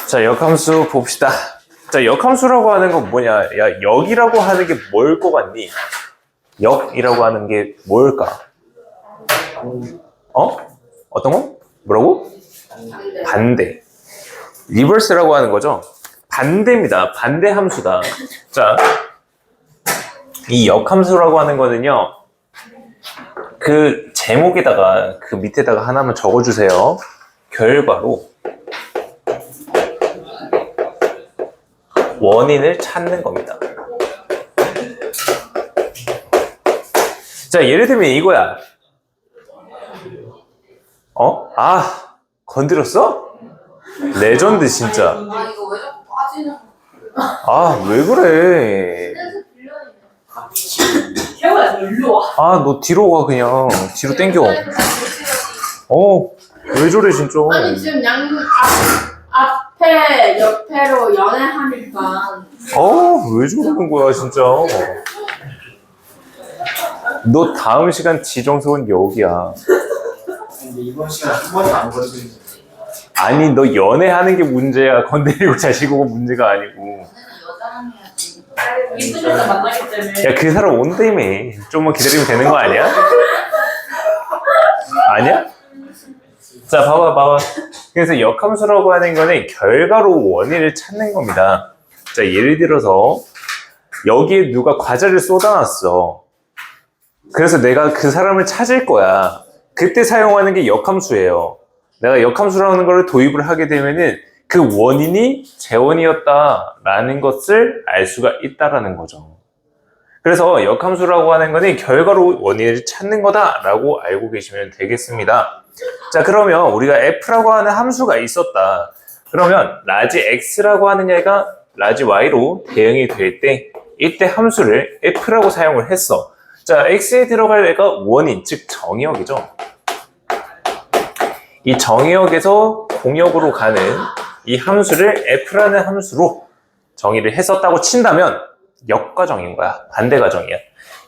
자, 역함수 봅시다. 자, 역함수라고 하는 건 뭐냐? 야, 역이라고 하는 게 뭘 것 같니? 역이라고 하는 게 뭘까? 어떤 거? 뭐라고? 반대. 리버스라고 하는 거죠. 반대입니다. 반대 함수다. 자, 이 역함수라고 하는 거는요. 그 제목에다가 그 밑에다가 하나만 적어주세요. 결과로 원인을 찾는 겁니다. 자, 예를 들면 이거야. 건드렸어? 레전드 진짜. 이거 왜 자꾸 빠지는 왜 그래? 태호야, 너 일로 와. 너 뒤로 가 그냥. 뒤로 땡겨. 왜 저래 진짜. 아니, 지금 앞에, 옆에로 연애하니까. 왜 저러는 거야 진짜. 너 다음 시간 지정석은 여기야. 근데 이번 시간 한 번도 안 건드리는. 아니, 너 연애하는 게 문제야. 건드리고 자시고 문제가 아니고. 여자랑 해야지. 이쁘니까 만나기 때문에. 야, 그 사람 온다며. 좀만 기다리면 되는 거 아니야? 아니야? 자, 봐봐. 그래서 역함수라고 하는 거는 결과로 원인을 찾는 겁니다. 자, 예를 들어서 여기에 누가 과자를 쏟아놨어. 그래서 내가 그 사람을 찾을 거야. 그때 사용하는 게 역함수예요. 내가 역함수라는 걸 도입을 하게 되면은 그 원인이 재원이었다라는 것을 알 수가 있다라는 거죠. 그래서 역함수라고 하는 거는 결과로 원인을 찾는 거다라고 알고 계시면 되겠습니다. 자, 그러면 우리가 f라고 하는 함수가 있었다. 그러면 라지 x라고 하는 얘가 라지 y로 대응이 될 때 이때 함수를 f라고 사용을 했어. 자, x에 들어갈 애가 원인, 즉 정의역이죠. 이 정의역에서 공역으로 가는 이 함수를 f라는 함수로 정의를 했었다고 친다면 역과정인 거야. 반대과정이야.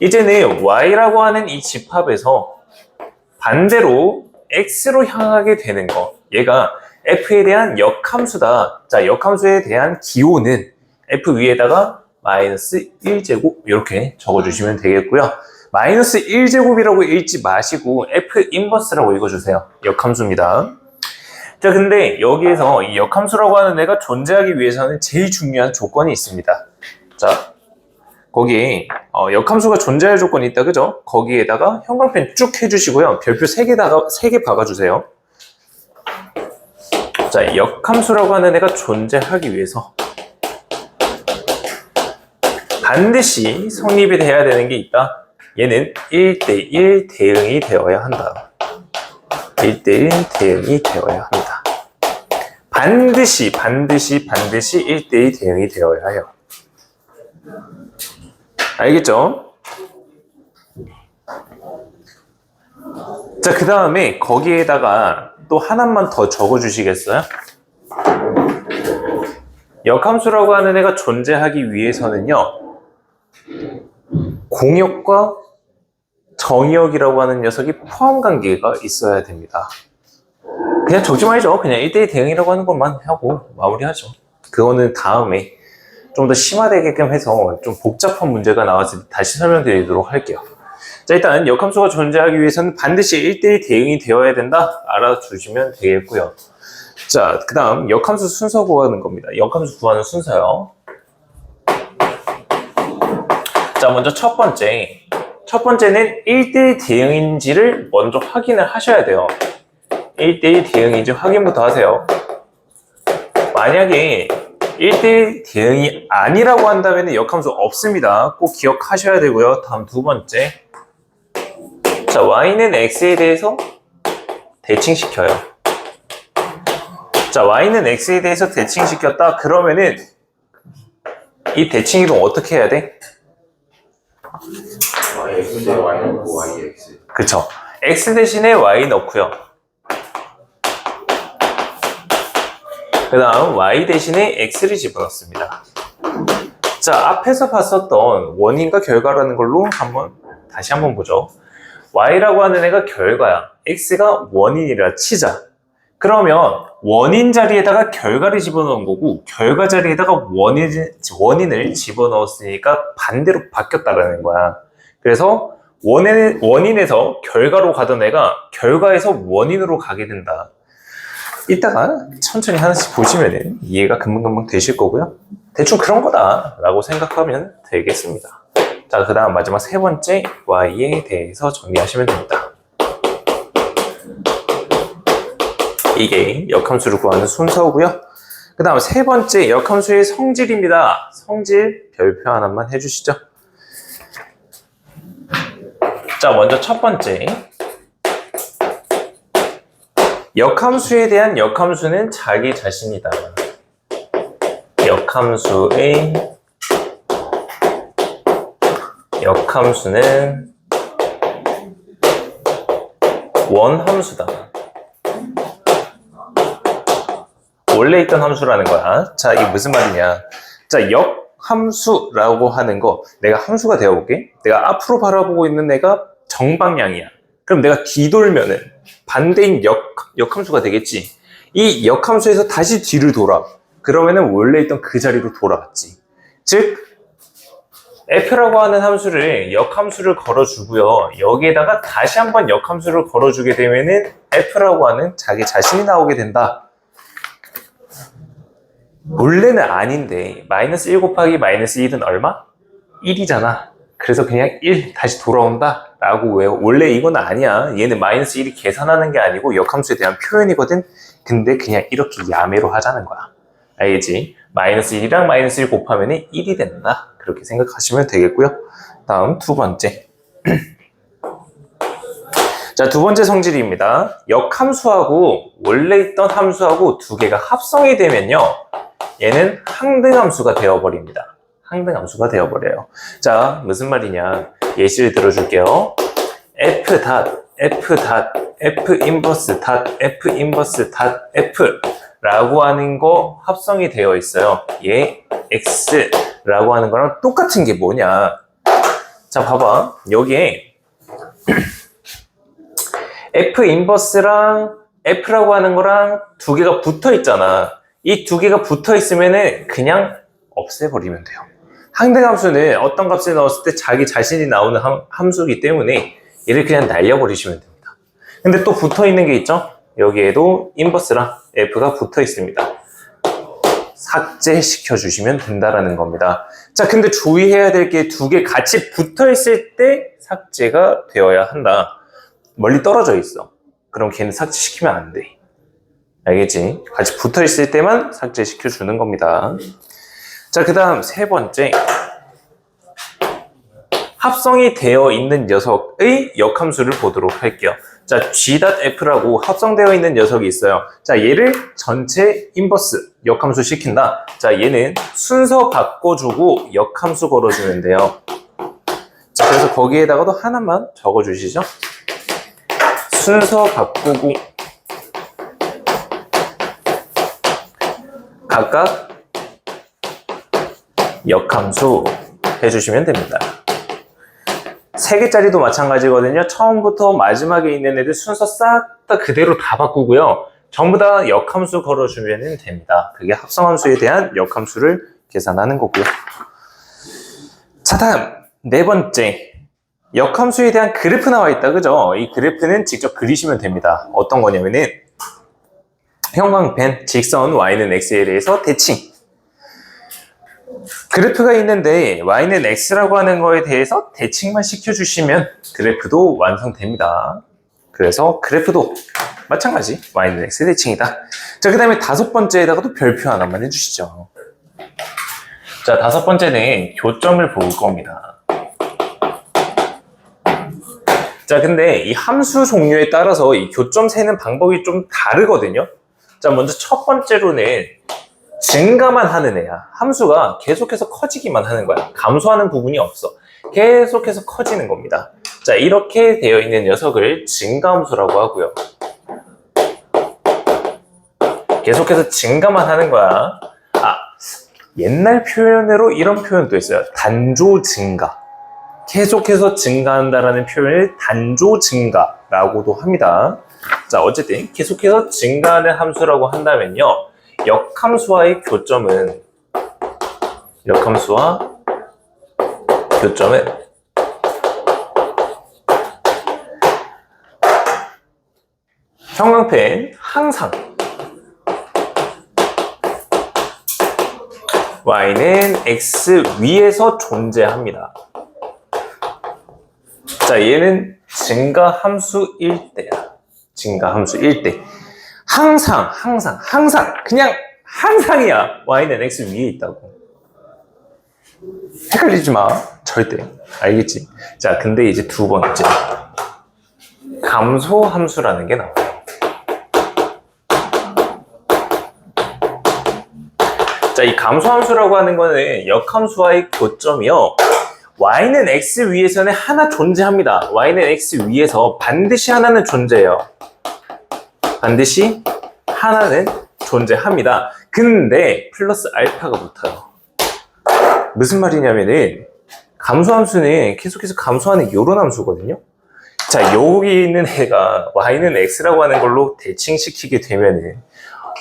이제는 y라고 하는 이 집합에서 반대로 x로 향하게 되는 거. 얘가 f에 대한 역함수다. 자, 역함수에 대한 기호는 f 위에다가 마이너스 1제곱 이렇게 적어주시면 되겠고요. 마이너스 1제곱이라고 읽지 마시고 f 인버스라고 읽어주세요. 역함수입니다. 자, 근데 여기에서 이 역함수라고 하는 애가 존재하기 위해서는 제일 중요한 조건이 있습니다. 자, 거기 역함수가 존재할 조건이 있다, 그죠? 거기에다가 형광펜 쭉 해주시고요. 별표 3개 박아주세요. 자, 역함수라고 하는 애가 존재하기 위해서 반드시 성립이 돼야 되는 게 있다. 얘는 1대1 대응이 되어야 한다. 1대1 대응이 되어야 합니다. 반드시 1대1 대응이 되어야 해요. 알겠죠? 자, 그 다음에 거기에다가 또 하나만 더 적어주시겠어요? 역함수라고 하는 애가 존재하기 위해서는요, 공역과 정의역이라고 하는 녀석이 포함관계가 있어야 됩니다. 그냥 적지 말죠. 그냥 1대1 대응이라고 하는 것만 하고 마무리하죠. 그거는 다음에 좀 더 심화되게끔 해서 좀 복잡한 문제가 나와서 다시 설명드리도록 할게요. 자, 일단 역함수가 존재하기 위해서는 반드시 1대1 대응이 되어야 된다. 알아두시면 되겠고요. 자, 그 다음 역함수 순서 구하는 겁니다. 역함수 구하는 순서요. 자, 먼저 첫 번째는 1대1 대응인지를 먼저 확인을 하셔야 돼요. 1대1 대응인지 확인부터 하세요. 만약에 1대1 대응이 아니라고 한다면 역함수 없습니다. 꼭 기억하셔야 되고요. 다음 두 번째. 자, y는 x에 대해서 대칭시켜요. 자, y는 x에 대해서 대칭시켰다. 그러면은 이 대칭 이동 어떻게 해야 돼? x 대로 y 넣고 y x. 그쵸. x 대신에 y 넣고요. 그 다음 y 대신에 x를 집어넣습니다. 자, 앞에서 봤었던 원인과 결과라는 걸로 다시 한번 보죠. y라고 하는 애가 결과야. x가 원인이라 치자. 그러면 원인 자리에다가 결과를 집어넣은 거고 결과 자리에다가 원인을 집어넣었으니까 반대로 바뀌었다라는 거야. 그래서 원인에서 결과로 가던 애가 결과에서 원인으로 가게 된다. 이따가 천천히 하나씩 보시면 이해가 금방금방 되실 거고요. 대충 그런 거다라고 생각하면 되겠습니다. 자, 그 다음 마지막 세 번째 y에 대해서 정리하시면 됩니다. 이게 역함수를 구하는 순서고요. 그 다음 세 번째 역함수의 성질입니다. 성질 별표 하나만 해주시죠. 자, 먼저 첫 번째 역함수에 대한 역함수는 자기 자신이다. 역함수는 원함수다. 원래 있던 함수라는 거야. 자, 이게 무슨 말이냐. 자, 역함수라고 하는 거, 내가 함수가 되어볼게. 내가 앞으로 바라보고 있는 애가 정방향이야. 그럼 내가 뒤돌면은 반대인 역함수가 되겠지. 이 역함수에서 다시 뒤를 돌아. 그러면은 원래 있던 그 자리로 돌아갔지. 즉, f라고 하는 함수를 역함수를 걸어주고요. 여기에다가 다시 한번 역함수를 걸어주게 되면은 f라고 하는 자기 자신이 나오게 된다. 원래는 아닌데 마이너스 1 곱하기 마이너스 1은 얼마? 1이잖아. 그래서 그냥 1 다시 돌아온다 라고 외워. 원래 이건 아니야. 얘는 마이너스 1이 계산하는 게 아니고 역함수에 대한 표현이거든. 근데 그냥 이렇게 야매로 하자는 거야. 알겠지? 마이너스 1이랑 마이너스 1 곱하면 1이 된다. 그렇게 생각하시면 되겠고요. 다음 두 번째. 자, 두 번째 성질입니다. 역함수하고 원래 있던 함수하고 두 개가 합성이 되면요. 얘는 항등함수가 되어버립니다. 항등함수가 되어버려요. 자, 무슨 말이냐. 예시를 들어줄게요. f 인버스 f 라고 하는 거 합성이 되어 있어요. 얘 x라고 하는 거랑 똑같은 게 뭐냐. 자, 봐봐. 여기에 f 인버스랑 f라고 하는 거랑 두 개가 붙어 있잖아. 이 두 개가 붙어 있으면은 그냥 없애버리면 돼요. 항등함수는 어떤 값을 넣었을 때 자기 자신이 나오는 함수이기 때문에 얘를 그냥 날려버리시면 됩니다. 근데 또 붙어 있는 게 있죠? 여기에도 인버스랑 f가 붙어 있습니다. 삭제시켜 주시면 된다라는 겁니다. 자, 근데 주의해야 될 게 두 개 같이 붙어 있을 때 삭제가 되어야 한다. 멀리 떨어져 있어. 그럼 걔는 삭제시키면 안 돼. 알겠지? 같이 붙어 있을 때만 삭제시켜 주는 겁니다. 자, 그 다음 세 번째. 합성이 되어 있는 녀석의 역함수를 보도록 할게요. 자, g.f라고 합성되어 있는 녀석이 있어요. 자, 얘를 전체 인버스 역함수 시킨다. 자, 얘는 순서 바꿔주고 역함수 걸어주면 돼요. 자, 그래서 거기에다가도 하나만 적어주시죠. 순서 바꾸고 각각 역함수 해주시면 됩니다. 3개짜리도 마찬가지거든요. 처음부터 마지막에 있는 애들 순서 싹 다 그대로 다 바꾸고요. 전부 다 역함수 걸어주면 됩니다. 그게 합성함수에 대한 역함수를 계산하는 거고요. 자, 다음 네 번째. 역함수에 대한 그래프 나와 있다. 그죠? 이 그래프는 직접 그리시면 됩니다. 어떤 거냐면은 형광펜, 직선 y는 x에 대해서 대칭. 그래프가 있는데 y는 x라고 하는 거에 대해서 대칭만 시켜주시면 그래프도 완성됩니다. 그래서 그래프도 마찬가지 y는 x 대칭이다. 자, 그 다음에 다섯 번째에다가도 별표 하나만 해주시죠. 자, 다섯 번째는 교점을 볼 겁니다. 자, 근데 이 함수 종류에 따라서 이 교점 세는 방법이 좀 다르거든요. 자, 먼저 첫 번째로는 증가만 하는 애야. 함수가 계속해서 커지기만 하는 거야. 감소하는 부분이 없어. 계속해서 커지는 겁니다. 자, 이렇게 되어 있는 녀석을 증가함수라고 하고요. 계속해서 증가만 하는 거야. 아, 옛날 표현으로 이런 표현도 있어요. 단조 증가. 계속해서 증가한다라는 표현을 단조 증가라고도 합니다. 자, 어쨌든 계속해서 증가하는 함수라고 한다면요. 역함수와의 교점은 형광펜 항상 y는 x 위에서 존재합니다. 자, 얘는 증가함수일 때야. 증가함수일 때. 항상 그냥 항상이야. y는 x 위에 있다고. 헷갈리지 마. 절대. 알겠지? 자, 근데 이제 두 번째. 감소함수라는 게 나와요. 자, 이 감소함수라고 하는 거는 역함수와의 교점이요. y는 x 위에서는 하나 존재합니다. y는 x 위에서 반드시 하나는 존재해요. 반드시 하나는 존재합니다. 근데 플러스 알파가 붙어요. 무슨 말이냐면은 감소함수는 계속해서 감소하는 이런 함수거든요. 자, 여기 있는 애가 y는 x라고 하는 걸로 대칭시키게 되면은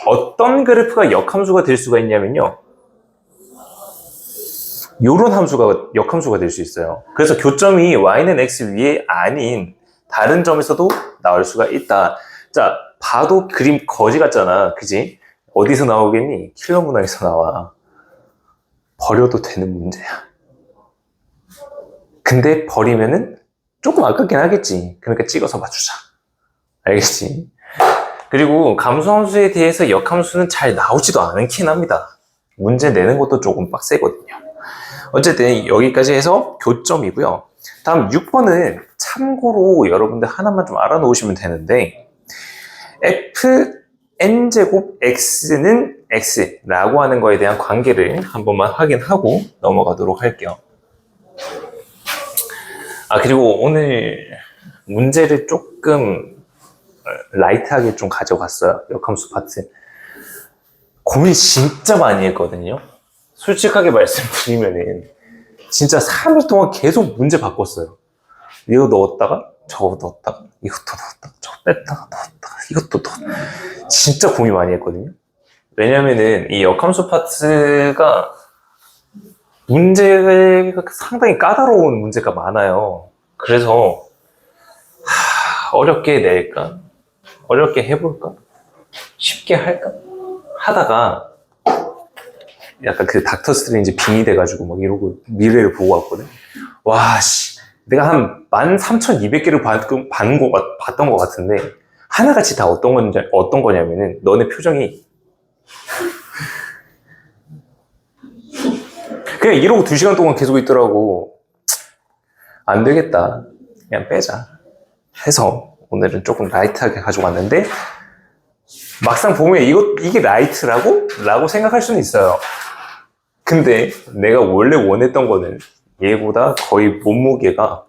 어떤 그래프가 역함수가 될 수가 있냐면요. 요런 함수가 역함수가 될 수 있어요. 그래서 교점이 y는 x 위에 아닌 다른 점에서도 나올 수가 있다. 자, 봐도 그림 거지 같잖아. 그지? 어디서 나오겠니? 킬러 문항에서 나와. 버려도 되는 문제야. 근데 버리면은 조금 아깝긴 하겠지. 그러니까 찍어서 맞추자. 알겠지? 그리고 감소함수에 대해서 역함수는 잘 나오지도 않긴 합니다. 문제 내는 것도 조금 빡세거든요. 어쨌든 여기까지 해서 교점이고요. 다음 6번은 참고로 여러분들 하나만 좀 알아놓으시면 되는데 fn제곱 x는 x라고 하는 거에 대한 관계를 한 번만 확인하고 넘어가도록 할게요. 그리고 오늘 문제를 조금 라이트하게 좀 가져갔어요. 역함수 파트. 고민 진짜 많이 했거든요. 솔직하게 말씀드리면은 진짜 3일 동안 계속 문제 바꿨어요. 이거 넣었다가 저거 넣었다가 이것도 넣었다가 저거 뺐다가 넣었다가 이것도 넣었다가 진짜 고민 많이 했거든요. 왜냐면은 이 역함수 파트가 문제가 상당히 까다로운 문제가 많아요. 그래서 어렵게 낼까? 어렵게 해볼까? 쉽게 할까? 하다가 약간 그 닥터 스트레인지 빙의 돼가지고 막 이러고 미래를 보고 왔거든. 와, 씨. 내가 한 13,200개를 봤던 것 같은데 하나같이 다 어떤 거냐면은 너네 표정이 그냥 이러고 2시간 동안 계속 있더라고. 안 되겠다. 그냥 빼자. 해서 오늘은 조금 라이트하게 가져왔는데 막상 보면 이게 라이트라고? 라고 생각할 수는 있어요. 근데 내가 원래 원했던 거는 얘보다 거의 몸무게가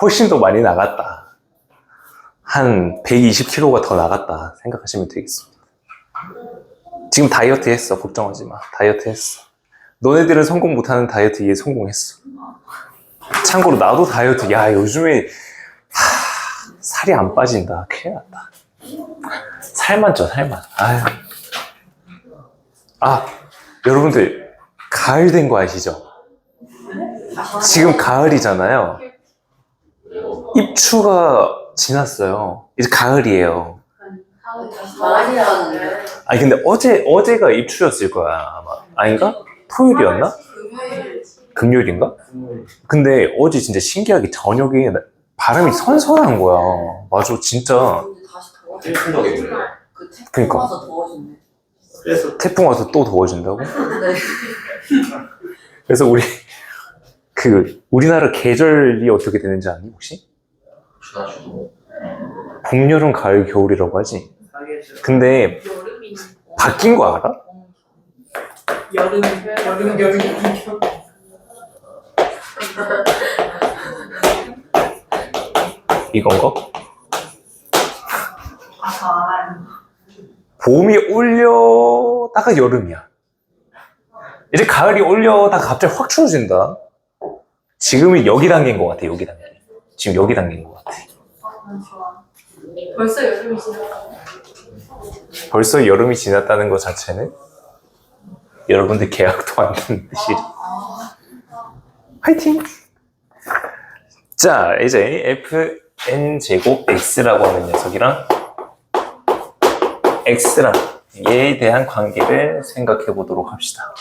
훨씬 더 많이 나갔다. 한 120kg가 더 나갔다 생각하시면 되겠습니다. 지금 다이어트 했어. 걱정하지 마. 다이어트 했어. 너네들은 성공 못하는 다이어트 얘 성공했어. 참고로 나도 다이어트. 야, 요즘에 살이 안 빠진다. 큰일 났다. 살만 쪄, 살만. 아유. 여러분들 가을 된 거 아시죠? 지금 가을이잖아요. 입추가 지났어요. 이제 가을이에요. 많이 나왔는데. 아니 근데 어제가 입추였을 거야 아마. 아닌가? 토요일이었나? 금요일인가? 근데 어제 진짜 신기하게 저녁에 바람이 선선한 거야. 맞아, 진짜. 다시 더워져. 일푼덕이네. 그 태풍 그러니까. 와서 더워졌네. 그래서 태풍 와서 또 더워진다고? 네. 그래서 우리나라 계절이 어떻게 되는지 아니 혹시? 주나주도 봄, 여름, 가을, 겨울이라고 하지. 근데 여름이. 바뀐 거 알아? 여름. 이건가? 아, 봄이 올려다가 여름이야. 이제 가을이 올려다가 갑자기 확 추워진다. 지금은 여기 단계인 것 같아. 여기 단계. 지금 여기 단계인 것 같아. 좋아. 벌써 여름이 지났다. 벌써 여름이 지났다는 것 자체는 여러분들 계약도 안 된 뜻이. 화이팅! 자, 이제 fn제곱 x라고 하는 녀석이랑 x랑 얘에 대한 관계를 생각해 보도록 합시다.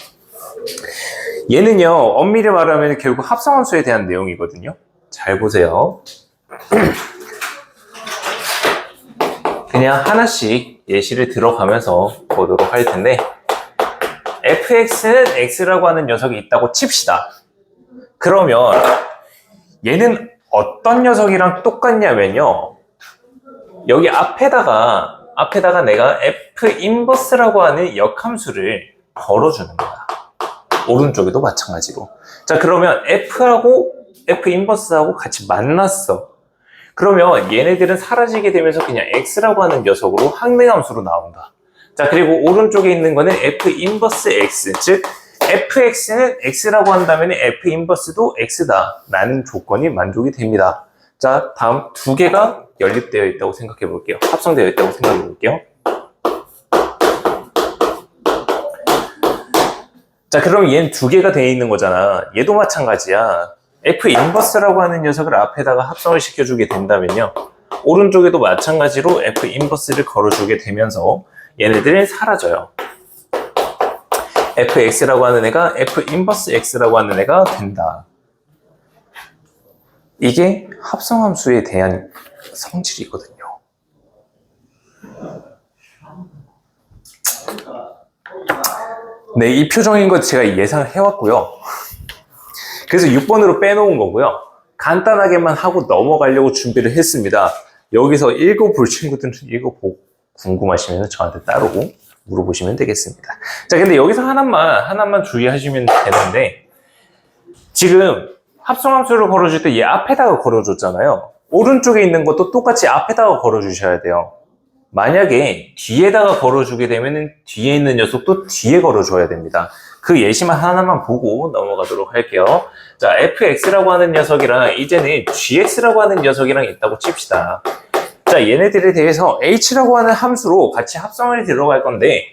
얘는요, 엄밀히 말하면 결국 합성함수에 대한 내용이거든요. 잘 보세요. 그냥 하나씩 예시를 들어가면서 보도록 할 텐데, fx는 x라고 하는 녀석이 있다고 칩시다. 그러면 얘는 어떤 녀석이랑 똑같냐면요, 여기 앞에다가 내가 f 인버스라고 하는 역함수를 걸어주는 거야. 오른쪽에도 마찬가지로. 자, 그러면 f하고 f 인버스하고 같이 만났어. 그러면 얘네들은 사라지게 되면서 그냥 x라고 하는 녀석으로 항등함수로 나온다. 자, 그리고 오른쪽에 있는 거는 f 인버스 x, 즉 fx는 x라고 한다면 f 인버스도 x다 라는 조건이 만족이 됩니다. 자, 다음 두 개가 연립되어 있다고 생각해 볼게요. 합성되어 있다고 생각해 볼게요. 자, 그럼 얘는 두 개가 되어 있는 거잖아. 얘도 마찬가지야. f 인버스라고 하는 녀석을 앞에다가 합성을 시켜주게 된다면요, 오른쪽에도 마찬가지로 f 인버스를 걸어주게 되면서 얘네들이 사라져요. fx라고 하는 애가 f 인버스 x라고 하는 애가 된다. 이게 합성함수에 대한 성질이거든요. 네, 이 표정인 거 제가 예상을 해왔고요. 그래서 6번으로 빼놓은 거고요. 간단하게만 하고 넘어가려고 준비를 했습니다. 여기서 읽어볼 친구들은 읽어보고 궁금하시면 저한테 따로 물어보시면 되겠습니다. 자, 근데 여기서 하나만 주의하시면 되는데, 지금 합성함수를 걸어줄 때 얘 앞에다가 걸어줬잖아요. 오른쪽에 있는 것도 똑같이 앞에다가 걸어주셔야 돼요. 만약에 뒤에다가 걸어주게 되면 뒤에 있는 녀석도 뒤에 걸어줘야 됩니다. 그 예시만 하나만 보고 넘어가도록 할게요. 자, fx라고 하는 녀석이랑 이제는 gx라고 하는 녀석이랑 있다고 칩시다. 자, 얘네들에 대해서 h라고 하는 함수로 같이 합성을 들어갈 건데,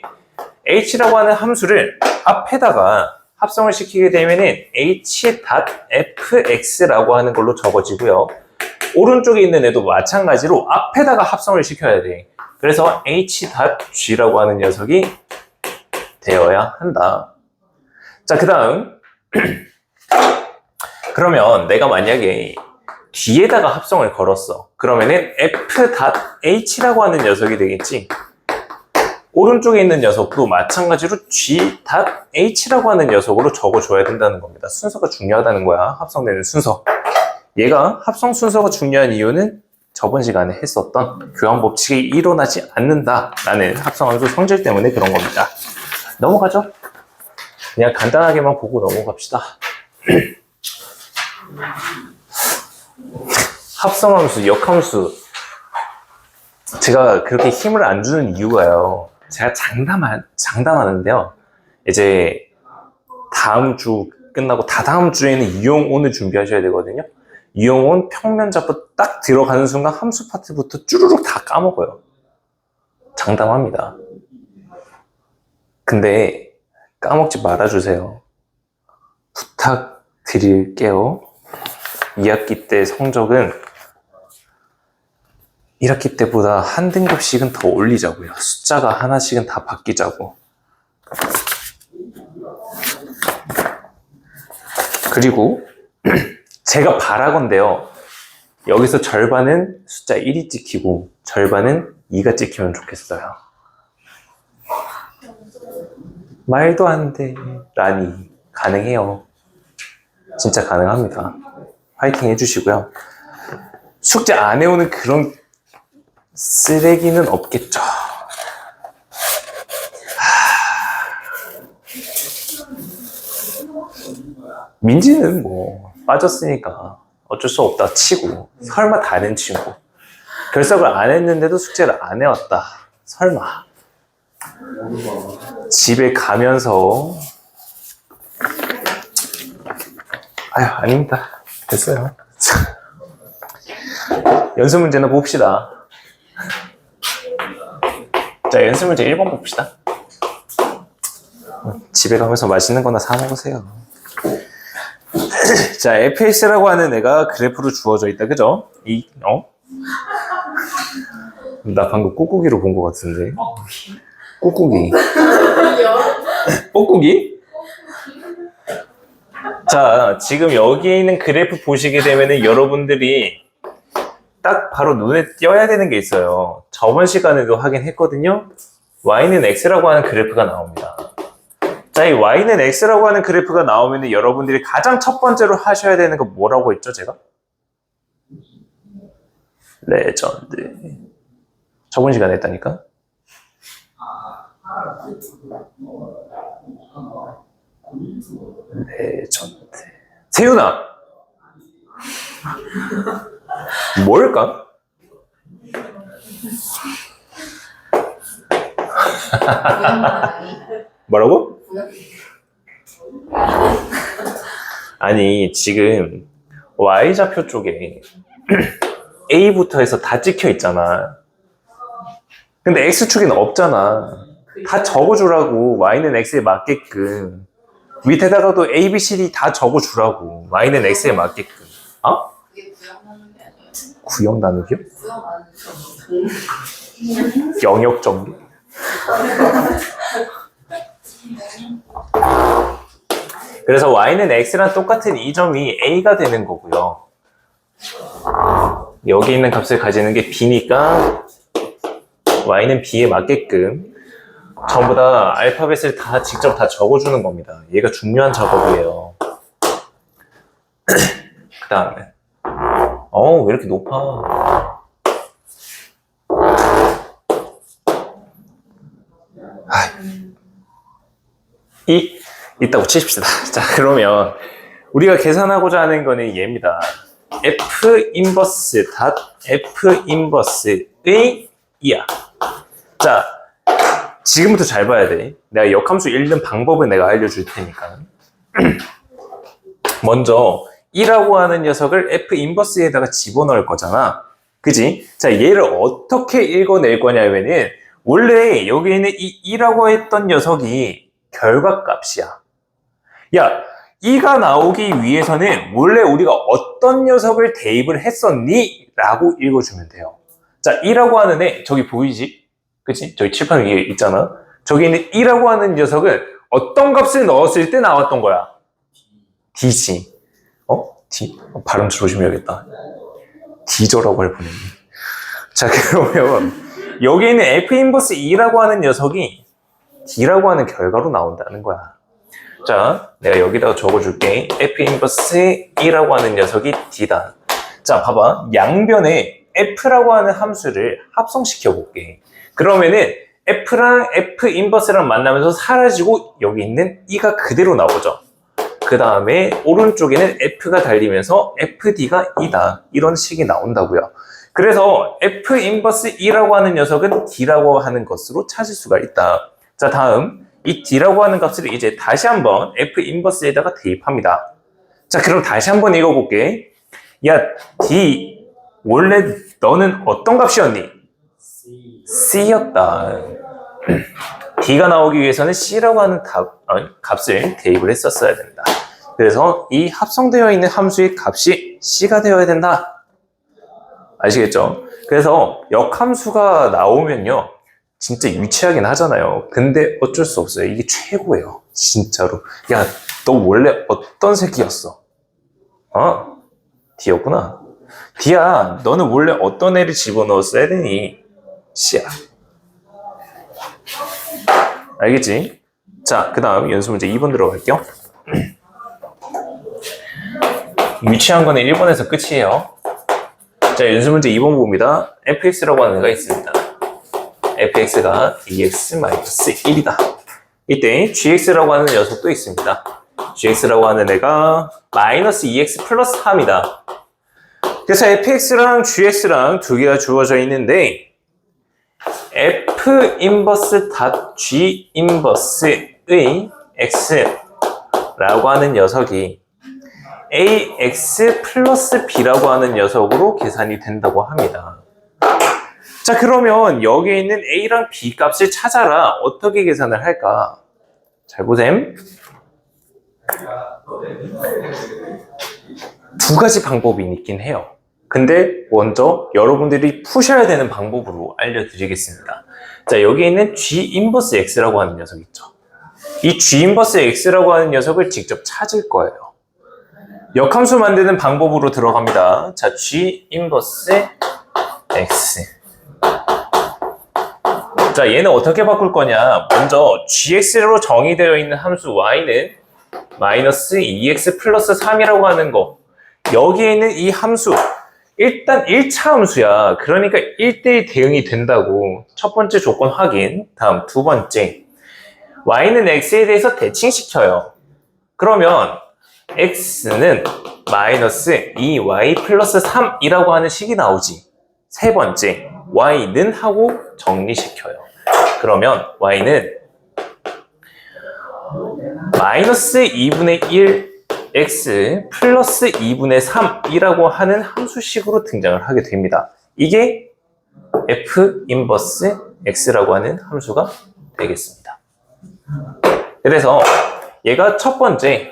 h라고 하는 함수를 앞에다가 합성을 시키게 되면은 h.fx라고 하는 걸로 적어지고요. 오른쪽에 있는 애도 마찬가지로 앞에다가 합성을 시켜야 돼. 그래서 h.g라고 하는 녀석이 되어야 한다. 자, 그 다음 그러면 내가 만약에 뒤에다가 합성을 걸었어. 그러면은 f.h라고 하는 녀석이 되겠지. 오른쪽에 있는 녀석도 마찬가지로 g.h라고 하는 녀석으로 적어줘야 된다는 겁니다. 순서가 중요하다는 거야. 합성되는 순서. 얘가 합성 순서가 중요한 이유는 저번 시간에 했었던 교환 법칙이 일어나지 않는다라는 합성함수 성질 때문에 그런 겁니다. 넘어가죠. 그냥 간단하게만 보고 넘어갑시다. 합성함수, 역함수. 제가 그렇게 힘을 안 주는 이유가요, 제가 장담하는데요, 이제 다음 주 끝나고 다다음 주에는 이용온을 준비하셔야 되거든요. 이용온 평면 잡고 딱 들어가는 순간 함수 파트부터 쭈루룩 다 까먹어요. 장담합니다. 근데 까먹지 말아주세요. 부탁드릴게요. 2학기 때 성적은 1학기 때보다 한 등급씩은 더 올리자고요. 숫자가 하나씩은 다 바뀌자고. 그리고 제가 바라건대요, 여기서 절반은 숫자 1이 찍히고 절반은 2가 찍히면 좋겠어요. 말도 안 돼 라니, 가능해요. 진짜 가능합니다. 파이팅 해주시고요. 숙제 안 해오는 그런 쓰레기는 없겠죠. 민지는 뭐 빠졌으니까 어쩔 수 없다 치고, 설마 다른 친구 결석을 안 했는데도 숙제를 안 해왔다, 설마 집에 가면서 아유, 아닙니다. 됐어요. 연습 문제나 봅시다. 자, 연습 문제 1번 봅시다. 집에 가면서 맛있는 거나 사 먹으세요. 자, fx라고 하는 애가 그래프로 주어져 있다. 그죠? 나 방금 꾹꾹이로 본 것 같은데. 꾹꾹이. 꾹꾹이? 자, 지금 여기 있는 그래프 보시게 되면은 여러분들이 딱 바로 눈에 띄어야 되는 게 있어요. 저번 시간에도 확인했거든요. y는 x라고 하는 그래프가 나옵니다. 자, 이 y는 x라고 하는 그래프가 나오면 여러분들이 가장 첫 번째로 하셔야 되는 거 뭐라고 했죠, 제가? 레전드. 저번 시간에 했다니까? 레전드. 세윤아! 뭘까? 뭐라고? 아니, 지금 y좌표 쪽에 A부터 해서 다 찍혀 있잖아. 근데 X축에는 없잖아. 다 적어주라고. Y는 X에 맞게끔. 밑에다가도 A, B, C, D 다 적어주라고. Y는 X에 맞게끔. 어? 그게 구역 나누기 아니에요? 구역 나누기요? 구역 나누기. 영역 정리? 그래서 Y는 X랑 똑같은 이 점이 A가 되는 거고요. 여기 있는 값을 가지는 게 B니까 Y는 B에 맞게끔 전부 다 알파벳을 다 직접 다 적어주는 겁니다. 얘가 중요한 작업이에요. 그 다음에 왜 이렇게 높아? 있다고 치십시다. 자, 그러면 우리가 계산하고자 하는 거는 얘입니다. F 인버스 닷 F 인버스의 2야. 자, 지금부터 잘 봐야 돼. 내가 역함수 읽는 방법을 내가 알려줄 테니까. 먼저 2라고 하는 녀석을 F 인버스에다가 집어넣을 거잖아. 그지? 자, 얘를 어떻게 읽어낼 거냐면은 원래 여기 있는 이 2라고 했던 녀석이 결과값이야. 야, 2가 나오기 위해서는 원래 우리가 어떤 녀석을 대입을 했었니? 라고 읽어주면 돼요. 자, 2라고 하는 애, 저기 보이지? 그치? 저기 칠판 위에 있잖아. 저기 있는 2라고 하는 녀석은 어떤 값을 넣었을 때 나왔던 거야? D지. D? 발음 조심해야겠다. D저라고 할 뻔했네. 자, 그러면 여기 있는 F 인버스 2라고 하는 녀석이 D라고 하는 결과로 나온다는 거야. 자, 내가 여기다가 적어줄게. F 인버스 2라고 하는 녀석이 D다. 자, 봐봐. 양변에 F라고 하는 함수를 합성시켜 볼게. 그러면은 F랑 F 인버스랑 만나면서 사라지고 여기 있는 2가 그대로 나오죠. 그 다음에 오른쪽에는 F가 달리면서 FD가 2다. 이런 식이 나온다고요. 그래서 F 인버스 2라고 하는 녀석은 D라고 하는 것으로 찾을 수가 있다. 자, 다음 이 D라고 하는 값을 이제 다시 한번 F 인버스에다가 대입합니다. 자, 그럼 다시 한번 읽어볼게. 야, D 원래 너는 어떤 값이었니? C였다. D가 나오기 위해서는 C라고 하는 값을 대입을 했었어야 된다. 그래서 이 합성되어 있는 함수의 값이 C가 되어야 된다. 아시겠죠? 그래서 역함수가 나오면요. 진짜 유치하긴 하잖아요. 근데 어쩔 수 없어요. 이게 최고예요. 진짜로. 야, 너 원래 어떤 새끼였어? D였구나. D야, 너는 원래 어떤 애를 집어넣었어야 되니? C야. 알겠지? 자, 그 다음 연습 문제 2번 들어갈게요. 유치한 거는 1번에서 끝이에요. 자, 연습 문제 2번 봅니다. fx라고 하는 애가 있습니다. fx가 2x-1이다. 이때 gx라고 하는 녀석도 있습니다. gx라고 하는 애가 마이너스 2x 플러스 3이다. 그래서 fx랑 gx랑 두 개가 주어져 있는데 f 인버스 닷 g 인버스의 x라고 하는 녀석이 ax 플러스 b라고 하는 녀석으로 계산이 된다고 합니다. 자, 그러면 여기에 있는 a랑 b 값을 찾아라. 어떻게 계산을 할까? 잘 보셈. 두 가지 방법이 있긴 해요. 근데 먼저 여러분들이 푸셔야 되는 방법으로 알려드리겠습니다. 자, 여기 있는 G 인버스 X라고 하는 녀석 있죠. 이 G 인버스 X라고 하는 녀석을 직접 찾을 거예요. 역함수 만드는 방법으로 들어갑니다. 자, G 인버스 X. 자, 얘는 어떻게 바꿀 거냐? 먼저 gx로 정의되어 있는 함수 y는 마이너스 2x 플러스 3이라고 하는 거. 여기에 있는 이 함수, 일단 1차 함수야. 그러니까 1대1 대응이 된다고. 첫 번째 조건 확인. 다음 두 번째, y는 x에 대해서 대칭시켜요. 그러면 x는 마이너스 2y 플러스 3이라고 하는 식이 나오지. 세 번째, y는 하고 정리시켜요. 그러면 y는 마이너스 2분의 1 x 플러스 2분의 3이라고 하는 함수식으로 등장을 하게 됩니다. 이게 f 인버스 x라고 하는 함수가 되겠습니다. 그래서 얘가 첫 번째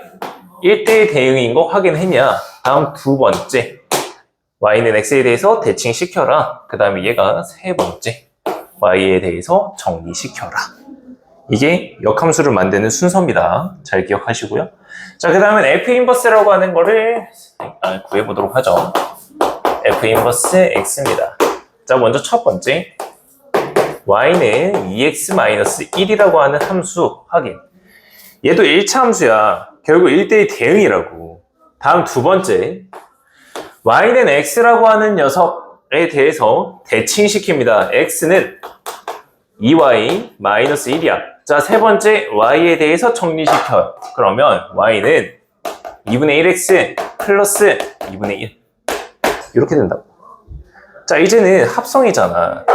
1대1 대응인 거 확인했냐? 다음 두 번째, y는 x에 대해서 대칭시켜라. 그 다음에 얘가 세 번째, y에 대해서 정리시켜라. 이게 역함수를 만드는 순서입니다. 잘 기억하시고요. 자, 그 다음엔 f 인버스라고 하는 거를 구해보도록 하죠. f 인버스 x입니다. 자, 먼저 첫 번째, y는 2x-1이라고 하는 함수 확인. 얘도 1차 함수야. 결국 1대1 대응이라고. 다음 두 번째, y는 x라고 하는 녀석에 대해서 대칭시킵니다. x는 2y-1이야. 자, 세 번째, y에 대해서 정리시켜. 그러면 y는 2분의 1x 플러스 2분의 1. 이렇게 된다고. 자, 이제는 합성이잖아.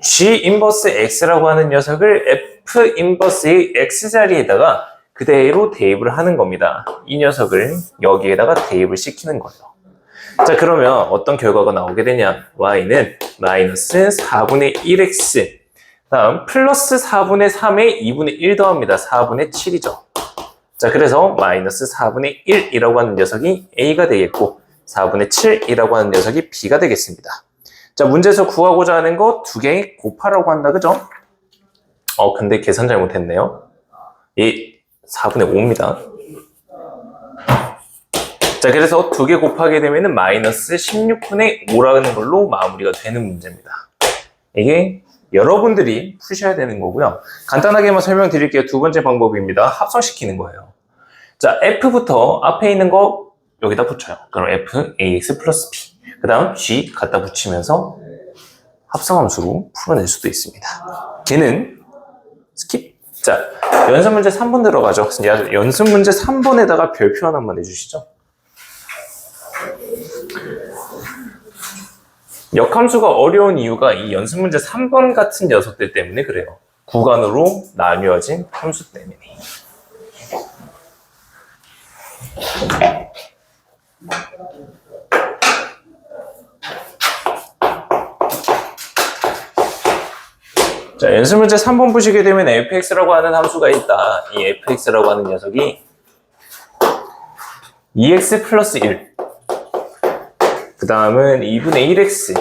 g 인버스 x라고 하는 녀석을 f 인버스의 x 자리에다가 그대로 대입을 하는 겁니다. 이 녀석을 여기에다가 대입을 시키는 거예요. 자, 그러면 어떤 결과가 나오게 되냐? y는 마이너스 4분의 1x, 다음 플러스 4분의 3에 2분의 1 더합니다. 4분의 7이죠. 자, 그래서 마이너스 4분의 1이라고 하는 녀석이 a가 되겠고 4분의 7이라고 하는 녀석이 b가 되겠습니다. 자, 문제에서 구하고자 하는 거 두 개 곱하라고 한다, 그죠? 근데 계산 잘못했네요. 이 4분의 5입니다. 자, 그래서 두 개 곱하게 되면은 마이너스 16분의 5라는 걸로 마무리가 되는 문제입니다. 이게 여러분들이 푸셔야 되는 거고요. 간단하게만 설명드릴게요. 두 번째 방법입니다. 합성시키는 거예요. 자, f부터 앞에 있는 거 여기다 붙여요. 그럼 f ax 플러스 b. 그 다음 g 갖다 붙이면서 합성함수로 풀어낼 수도 있습니다. 걔는 스킵. 자, 연습 문제 3번 들어가죠. 연습 문제 3번에다가 별표 하나만 내주시죠. 역함수가 어려운 이유가 이 연습 문제 3번 같은 녀석들 때문에 그래요. 구간으로 나뉘어진 함수 때문에. 자, 연습 문제 3번 보시게 되면 fx라고 하는 함수가 있다. 이 fx라고 하는 녀석이 2x 플러스 1, 그 다음은 2분의 1x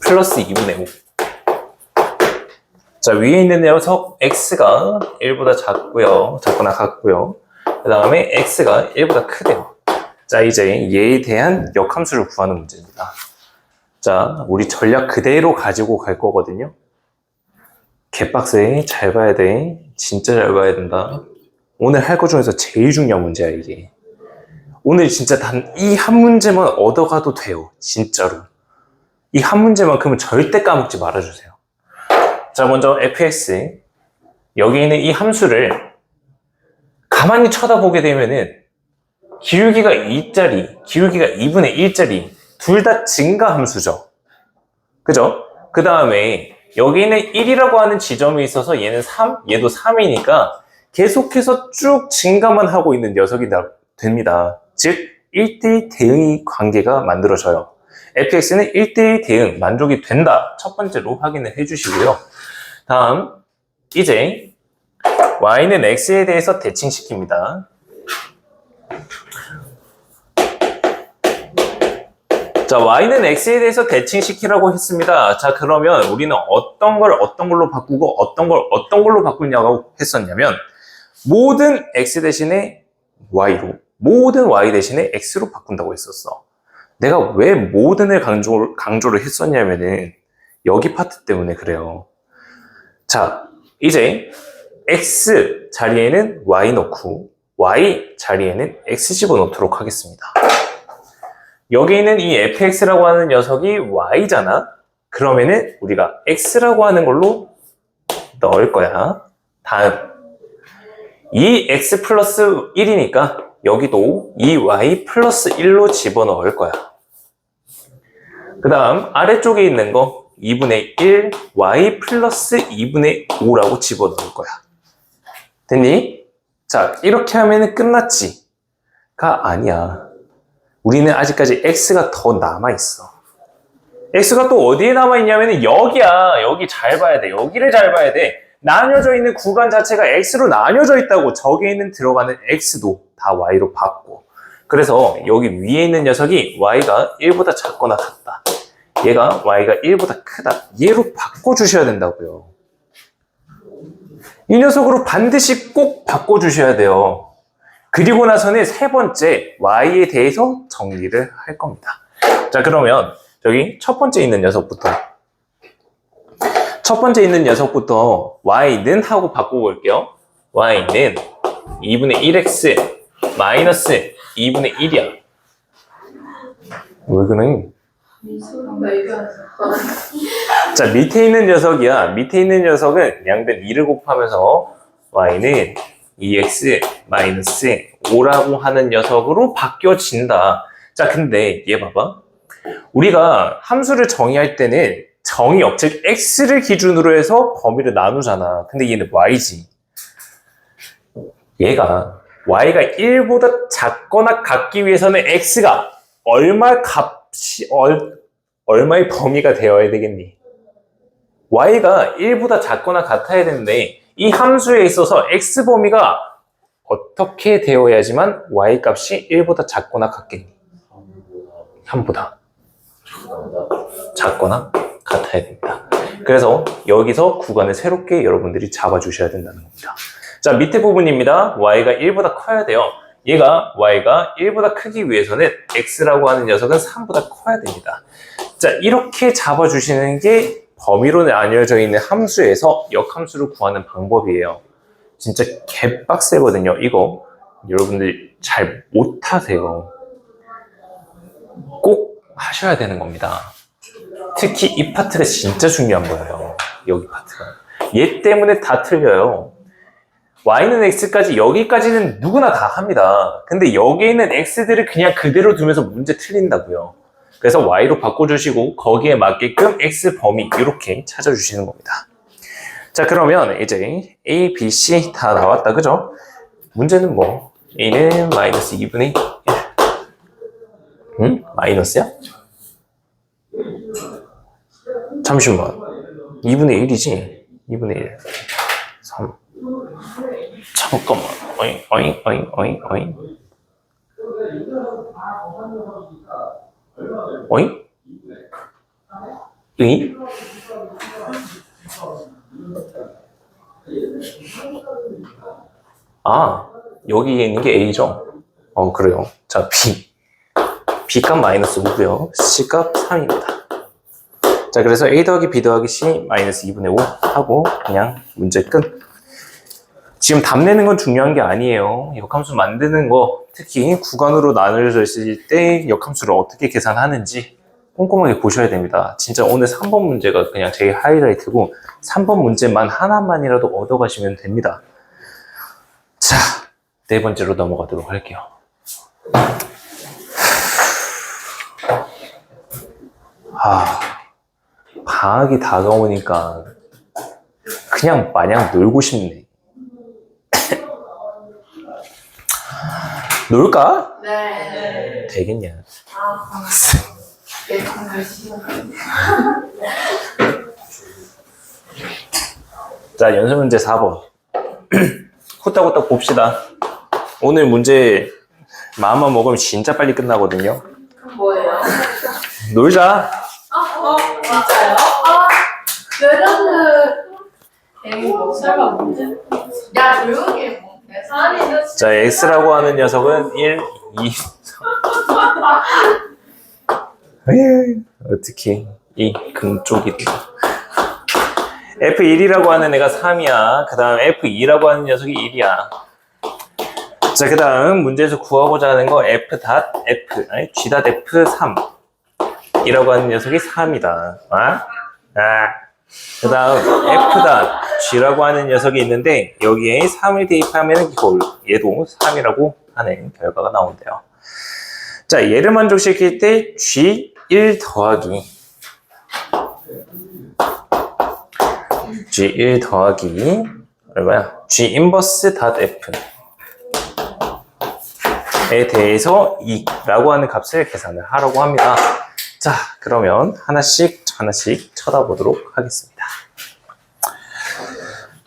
플러스 2분의 5. 자, 위에 있는 녀석 x가 1보다 작거나 같고요. 그 다음에 x가 1보다 크대요. 자, 이제 얘에 대한 역함수를 구하는 문제입니다. 자, 우리 전략 그대로 가지고 갈 거거든요. 개빡세. 잘 봐야 돼. 진짜 잘 봐야 된다. 오늘 할 것 중에서 제일 중요한 문제야, 이게. 오늘 진짜 단 이 한 문제만 얻어가도 돼요. 진짜로. 이 한 문제만큼은 절대 까먹지 말아주세요. 자, 먼저 fx. 여기 있는 이 함수를 가만히 쳐다보게 되면은 기울기가 2짜리, 기울기가 2분의 1짜리 둘 다 증가 함수죠. 그죠? 그 다음에 여기 있는 1이라고 하는 지점이 있어서 얘는 3, 얘도 3이니까 계속해서 쭉 증가만 하고 있는 녀석이 됩니다. 즉 1대1 대응이 관계가 만들어져요. fx는 1대1 대응 만족이 된다. 첫 번째로 확인을 해주시고요. 다음 이제 y는 x에 대해서 대칭시킵니다. 자, y는 x에 대해서 대칭시키라고 했습니다. 자, 그러면 우리는 어떤 걸 어떤 걸로 바꾸고 어떤 걸 어떤 걸로 바꾸냐고 했었냐면 모든 x 대신에 y로, 모든 y 대신에 x로 바꾼다고 했었어. 내가 왜 모든을 강조를 했었냐면은 여기 파트 때문에 그래요. 자, 이제 x 자리에는 y 넣고 y 자리에는 x 집어넣도록 하겠습니다. 여기 있는 이 fx라고 하는 녀석이 y잖아. 그러면은 우리가 x라고 하는 걸로 넣을 거야. 다음 이 x 플러스 1이니까 여기도 이 y 플러스 1로 집어넣을 거야. 그 다음 아래쪽에 있는 거 2분의 1 y 플러스 2분의 5라고 집어넣을 거야. 됐니? 자, 이렇게 하면 끝났지? 가 아니야. 우리는 아직까지 x가 더 남아있어. x가 또 어디에 남아있냐면 여기야. 여기 잘 봐야 돼. 여기를 잘 봐야 돼. 나뉘어져 있는 구간 자체가 x로 나뉘어져 있다고. 저기에 있는 들어가는 x도 다 y로 바꿔. 그래서 여기 위에 있는 녀석이 y가 1보다 작거나 같다. 얘가 y가 1보다 크다. 얘로 바꿔주셔야 된다고요. 이 녀석으로 반드시 꼭 바꿔주셔야 돼요. 그리고 나서는 세 번째 y에 대해서 정리를 할 겁니다. 자, 그러면 저기 첫 번째 있는 녀석부터 y는 하고 바꾸고 올게요. y는 2분의 1x 마이너스 2분의 1이야. 왜 그래? 자, 밑에 있는 녀석이야. 밑에 있는 녀석은 양변 2를 곱하면서 y는 2x 마이너스 5라고 하는 녀석으로 바뀌어진다. 자, 근데 얘 봐봐. 우리가 함수를 정의할 때는 정의역, 즉 x를 기준으로 해서 범위를 나누잖아. 근데 얘는 y지. 얘가 y가 1보다 작거나 같기 위해서는 x가 얼마의 범위가 되어야 되겠니? y가 1보다 작거나 같아야 되는데 이 함수에 있어서 x 범위가 어떻게 되어야지만 y 값이 1보다 작거나 같겠니? 3보다 작거나 같아야 됩니다. 그래서 여기서 구간을 새롭게 여러분들이 잡아주셔야 된다는 겁니다. 자, 밑에 부분입니다. y가 1보다 커야 돼요. 얘가 y가 1보다 크기 위해서는 x라고 하는 녀석은 3보다 커야 됩니다. 자, 이렇게 잡아주시는 게 범위로 나뉘어져 있는 함수에서 역함수를 구하는 방법이에요. 진짜 개빡세거든요. 이거 여러분들 잘 못하세요. 꼭 하셔야 되는 겁니다. 특히 이 파트가 진짜 중요한 거예요. 여기 파트가. 얘 때문에 다 틀려요. y는 x까지 여기까지는 누구나 다 합니다. 근데 여기에 있는 x들을 그냥 그대로 두면서 문제 틀린다고요. 그래서 y로 바꿔주시고 거기에 맞게끔 x 범위 이렇게 찾아주시는 겁니다. 자, 그러면 이제 a, b, c 다 나왔다, 그죠? 문제는 뭐 a는 마이너스 2분의 1 응? 마이너스야? 잠시만 2분의 1이지? 2분의 1 3 잠깐만 어잉 의? 아, 여기에 있는 게 A죠? 그래요. 자, B값 마이너스 5고요. C값 3입니다. 자, 그래서 A 더하기 B 더하기 C 마이너스 2분의 5 하고 그냥 문제 끝. 지금 답 내는 건 중요한 게 아니에요. 역함수 만드는 거, 특히 구간으로 나누어져 있을 때 역함수를 어떻게 계산하는지 꼼꼼하게 보셔야 됩니다. 진짜 오늘 3번 문제가 그냥 제일 하이라이트고 3번 문제만 하나만이라도 얻어가시면 됩니다. 자, 네 번째로 넘어가도록 할게요. 방학이 다가오니까 그냥 마냥 놀고 싶네. 놀까? 네. 되겠냐? 아, 네, 정말 싫어. 자, 연습 문제 4번. 후딱후딱 봅시다. 오늘 문제 마음만 먹으면 진짜 빨리 끝나거든요. 그럼 뭐예요? 놀자. 진짜요? 레전드. 에이, 뭐, 설마 문제? 야, 조용히 해. 뭐. 아니, 너 진짜. 자, x라고 하는 녀석은 1, 2, 3. 어떻게 이 금쪽이다. F1이라고 하는 애가 3이야. 그 다음 F2라고 하는 녀석이 1이야. 자, 그 다음 문제에서 구하고자 하는 거 G.F3 이라고 하는 녀석이 3이다. 그 다음 F.G라고 하는 녀석이 있는데 여기에 3을 대입하면 얘도 3이라고 하는 결과가 나온대요. 자, 얘를 만족시킬 때 G1 더하기 얼마야? G 인버스 닷 F 에 대해서 2라고 하는 값을 계산을 하라고 합니다. 자, 그러면 하나씩 쳐다보도록 하겠습니다.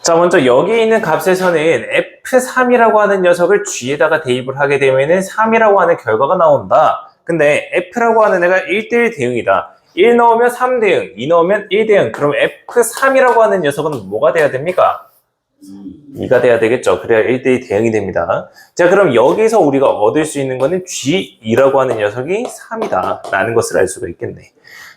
자, 먼저 여기 있는 값에서는 F3이라고 하는 녀석을 G에다가 대입을 하게 되면은 3이라고 하는 결과가 나온다. 근데 F라고 하는 애가 1대1 대응이다. 1 넣으면 3 대응, 2 넣으면 1 대응. 그럼 F3이라고 하는 녀석은 뭐가 돼야 됩니까? 2가 돼야 되겠죠. 그래야 1대1 대응이 됩니다. 자, 그럼 여기서 우리가 얻을 수 있는 거는 G2라고 하는 녀석이 3이다 라는 것을 알 수가 있겠네.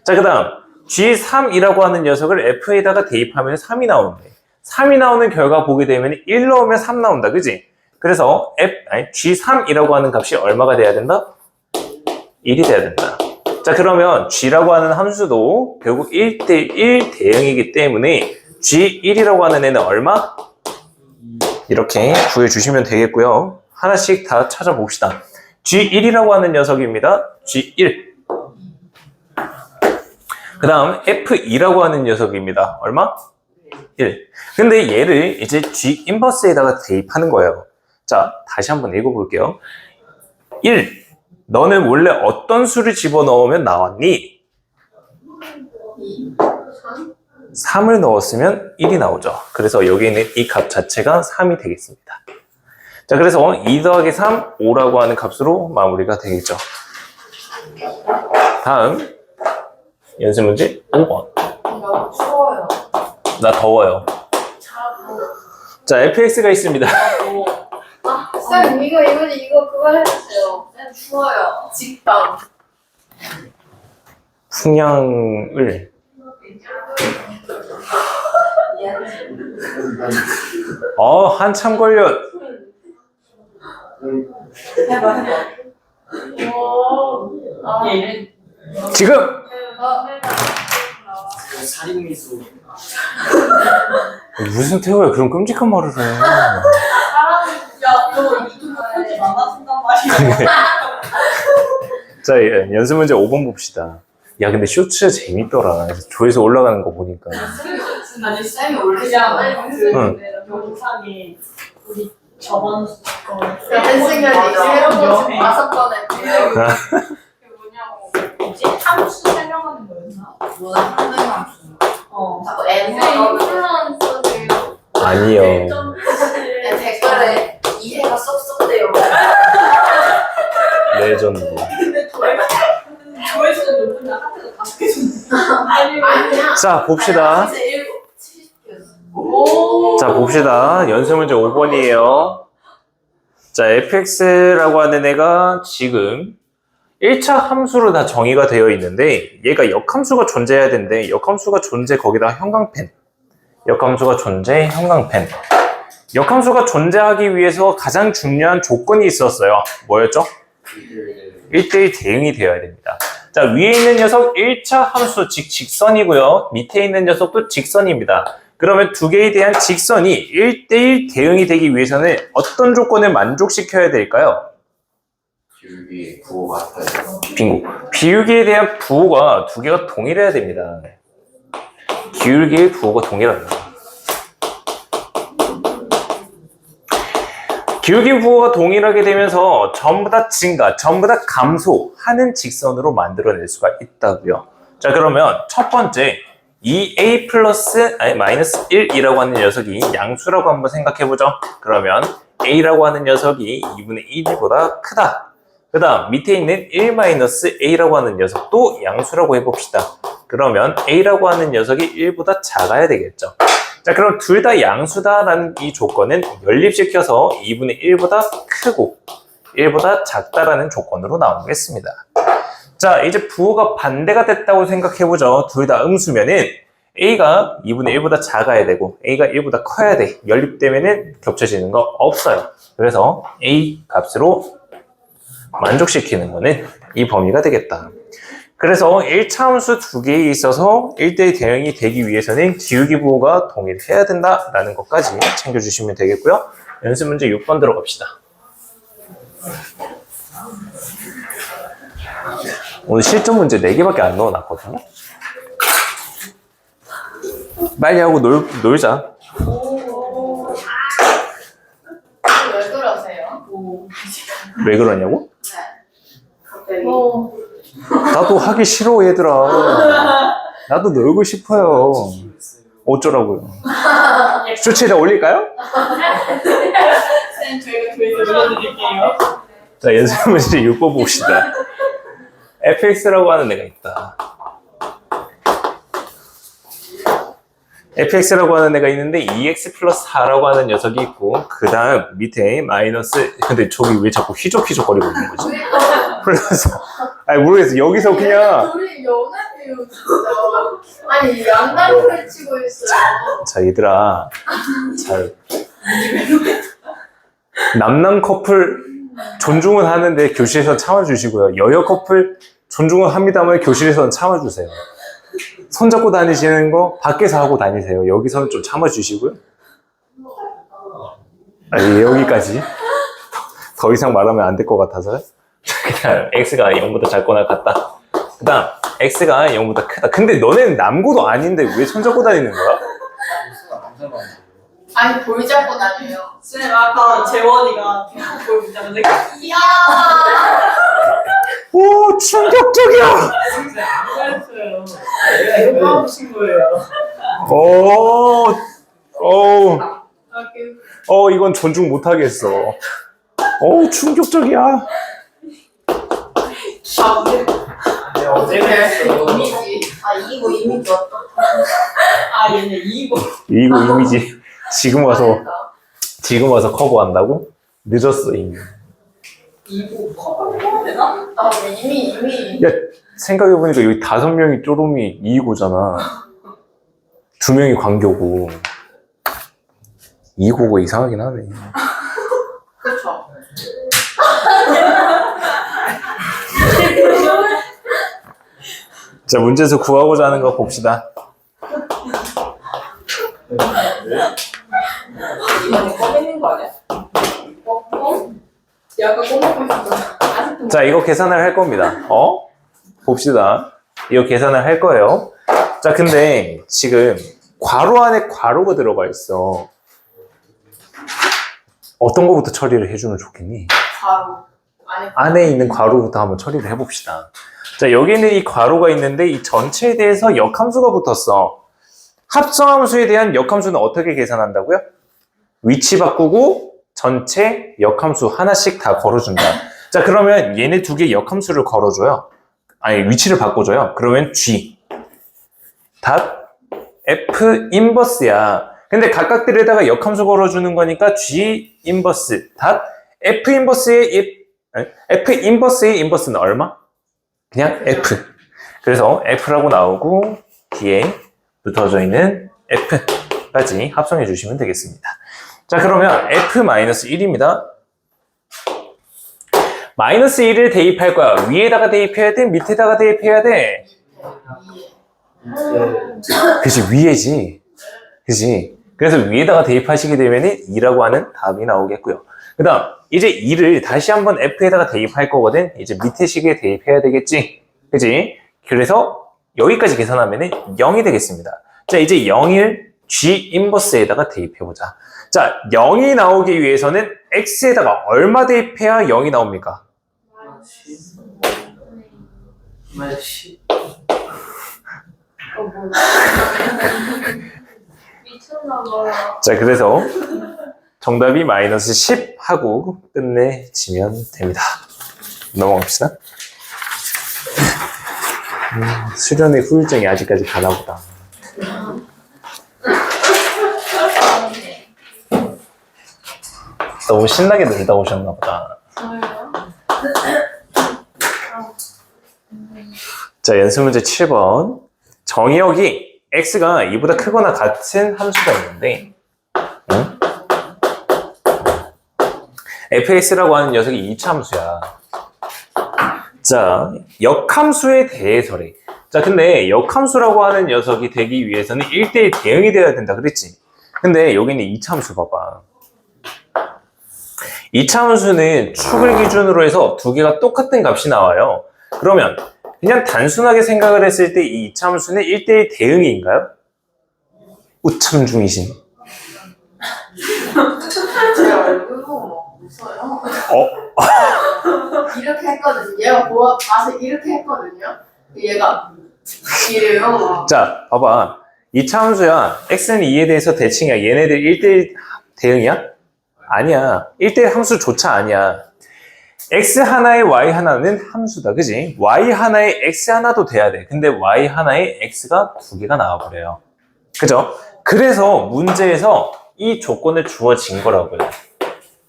자, 그 다음 G3이라고 하는 녀석을 F에다가 대입하면 3이 나오는데 3이 나오는 결과 보게 되면 1 넣으면 3 나온다. 그지? 그래서 G3이라고 하는 값이 얼마가 돼야 된다? 1이 돼야 된다. 자, 그러면 G라고 하는 함수도 결국 1대1 대응이기 때문에 G1이라고 하는 애는 얼마? 이렇게 구해주시면 되겠고요. 하나씩 다 찾아봅시다. G1이라고 하는 녀석입니다. G1. 그 다음 F2라고 하는 녀석입니다. 얼마? 1. 근데 얘를 이제 G 인버스에다가 대입하는 거예요. 자, 다시 한번 읽어볼게요. 1. 너는 원래 어떤 수를 집어넣으면 나왔니? 3을 넣었으면 1이 나오죠. 그래서 여기 있는 이 값 자체가 3이 되겠습니다. 자, 그래서 2 더하기 3, 5라고 하는 값으로 마무리가 되겠죠. 다음 연습 문제 5번. 너무 추워요. 나 더워요. 자, fx가 있습니다. 쌤, 이거 그거 해주세요. 쌤, 추워요. 직방. 풍량을 한참 걸려. 해봐. 얘를. 지금 살인미수. 무슨 태호야 그런 끔찍한 말을 해. 야, 너 유튜브 하지 말아준단 말이야. 자, 연습 문제 5번 봅시다. 야, 근데 쇼츠 재밌더라. 그래서 조회수 올라가는 거 보니까. 아니, 쌤이 올리잖아. 응. 영상이 우리 저번 거 댄싱연이 새로운 거 5번 했대요. 그게 뭐냐고 뭐지? 함수 설명하는 거였나? 뭐야, 한명만 자꾸 M 인플루언서들 아니요. 댓글에 이해가 쏙쏙 돼요. 레전드. 근데 조회수는 높은데 하트가 5개 줬네. 아니야. 자, 봅시다. 진짜 70개였어. 자, 봅시다. 연습 문제 5번이에요. 자, fx라고 하는 애가 지금 1차 함수로 다 정의가 되어 있는데 얘가 역함수가 존재해야 되는데 역함수가 존재 거기다 형광펜. 역함수가 존재 형광펜. 역함수가 존재하기 위해서 가장 중요한 조건이 있었어요. 뭐였죠? 1대1 대응이 되어야 됩니다. 자, 위에 있는 녀석 1차 함수 즉 직선이고요. 밑에 있는 녀석도 직선입니다. 그러면 두 개에 대한 직선이 1대1 대응이 되기 위해서는 어떤 조건을 만족시켜야 될까요? 비율이 부호 같아요. 빙고. 비율기에 대한 부호가 두 개가 동일해야 됩니다. 기울기의 부호가 동일합니다. 기울기 부호가 동일하게 되면서 전부 다 증가, 전부 다 감소하는 직선으로 만들어낼 수가 있다고요. 자, 그러면 첫 번째 2a 플러스 마이너스 1이라고 하는 녀석이 양수라고 한번 생각해보죠. 그러면 a라고 하는 녀석이 2분의 1보다 크다. 그 다음 밑에 있는 1 마이너스 a라고 하는 녀석도 양수라고 해봅시다. 그러면 a라고 하는 녀석이 1보다 작아야 되겠죠. 자, 그럼 둘 다 양수다라는 이 조건은 연립시켜서 2분의 1보다 크고 1보다 작다라는 조건으로 나오겠습니다. 자, 이제 부호가 반대가 됐다고 생각해보죠. 둘 다 음수면은 a가 2분의 1보다 작아야 되고 a가 1보다 커야 돼. 연립되면은 겹쳐지는 거 없어요. 그래서 a 값으로 만족시키는 거는 이 범위가 되겠다. 그래서 1차 함수 두 개에 있어서 1대1 대응이 되기 위해서는 기울기부호가 동일해야 된다라는 것까지 챙겨주시면 되겠고요. 연습 문제 6번 들어갑시다. 오늘 실전 문제 4개밖에 안 넣어놨거든요. 빨리 하고 놀자. 왜 그러세요? 왜 그러냐고? 갑자기. 나도 하기 싫어, 얘들아. 나도 놀고 싶어요. 어쩌라고요? 쇼츠에다 올릴까요? 쌤, 저희가 조회수 눌러드릴게요. 자, 연습 문제 6번 봅시다. fx라고 하는 애가 있다. fx라고 하는 애가 있는데 2x 플러스 4라고 하는 녀석이 있고 그 다음 밑에 마이너스, 근데 저기 왜 자꾸 휘적휘적거리고 있는 거지? 플러스, 아니 모르겠어. 여기서 그냥 둘이 연애해요 진짜. 아니 양다리 펼치고 있어요. 자, 얘들아, 잘 남남 커플 존중은 하는데 교실에서 참아주시고요. 여여 커플 존중은 합니다만 교실에서는 참아주세요. 손잡고 다니시는 거 밖에서 하고 다니세요. 여기서는 좀 참아주시고요. 아니, 여기까지. 더 이상 말하면 안 될 것 같아서요. 그냥 x가 0보다 작거나 같다. 그 다음 x가 0보다 크다. 근데 너네는 남고도 아닌데 왜 손잡고 다니는 거야? 아니 볼 잡고 다녀요. 쌤, 아까 재원이가 볼 문자는데 이야! 오, 충격적이야! 진짜 안 그랬어요. 내가 이거 하신 거예요. 이건 존중 못하겠어. 충격적이야. 어제 그랬어. 이미지. 아 이거 이미지 어떠? 아, 얘네 이거. 이거 이미지 지금 와서 커버한다고? 늦었어, 이미. 이거 커버를 해야 되나? 아 이미. 야, 생각해보니까 여기 5명이 쪼롬이 2고잖아. 2명이 광교고. 2고가 이상하긴 하네. 그쵸. 자, 문제에서 구하고자 하는 거 봅시다. 이거 꺼내는 거 아니야? 약간 꺼내고 있었잖아. 자, 이거 계산을 할 겁니다. 봅시다. 이거 계산을 할 거예요. 자, 근데 지금 괄호 안에 괄호가 들어가 있어. 어떤 거부터 처리를 해주면 좋겠니? 바로 안에 있는 괄호부터 한번 처리를 해봅시다. 자, 여기는 이 괄호가 있는데 이 전체에 대해서 역함수가 붙었어. 합성함수에 대한 역함수는 어떻게 계산한다고요? 위치 바꾸고 전체 역함수 하나씩 다 걸어준다. 자, 그러면 얘네 두 개 역함수를 걸어줘요. 아니, 위치를 바꿔줘요. 그러면 G 닷 F 인버스야. 근데 각각들에다가 역함수 걸어주는 거니까 G 인버스 닷 F 인버스의 인버스는 얼마? 그냥 F. 그래서 F라고 나오고 뒤에 붙어져 있는 F까지 합성해 주시면 되겠습니다. 자, 그러면 F-1입니다. 마이너스 1을 대입할 거야. 위에다가 대입해야 돼? 밑에다가 대입해야 돼? 그치, 위에지. 그치. 그래서 위에다가 대입하시게 되면 2라고 하는 답이 나오겠고요. 그 다음, 이제 2를 다시 한번 F에다가 대입할 거거든. 이제 밑에 식에 대입해야 되겠지. 그치? 그래서 여기까지 계산하면 0이 되겠습니다. 자, 이제 0을 G 인버스에다가 대입해보자. 자, 0이 나오기 위해서는 X에다가 얼마 대입해야 0이 나옵니까? 미쳤나봐요. 자, 그래서 정답이 마이너스 10 하고 끝내지면 됩니다. 넘어갑시다. 수련의 후유증이 아직까지 가나보다. 너무 신나게 놀다 오셨나보다. 자, 연습 문제 7번. 정의역이 x가 2보다 크거나 같은 함수가 있는데, fx라고 하는 녀석이 이차함수야. 자, 역함수에 대해서래. 자, 근데 역함수라고 하는 녀석이 되기 위해서는 1대1 대응이 되어야 된다 그랬지. 근데 여기는 이차함수 봐봐. 이차함수는 축을 기준으로 해서 두 개가 똑같은 값이 나와요. 그러면 그냥 단순하게 생각을 했을 때 이 이차함수는 1대1 대응인가요? 우참 중이신. 제 얼굴 보고 웃어요. 이렇게 했거든요. 얘가 봐서 이렇게 했거든요. 얘가 이래요. 자, 봐봐. 이차함수야. x는 2에 대해서 대칭이야. 얘네들 1대1 대응이야? 아니야. 1대1 함수조차 아니야. x 하나에 y 하나는 함수다. 그지? y 하나에 x 하나도 돼야 돼. 근데 y 하나에 x가 두 개가 나와버려요. 그죠? 그래서 문제에서 이 조건을 주어진 거라고요.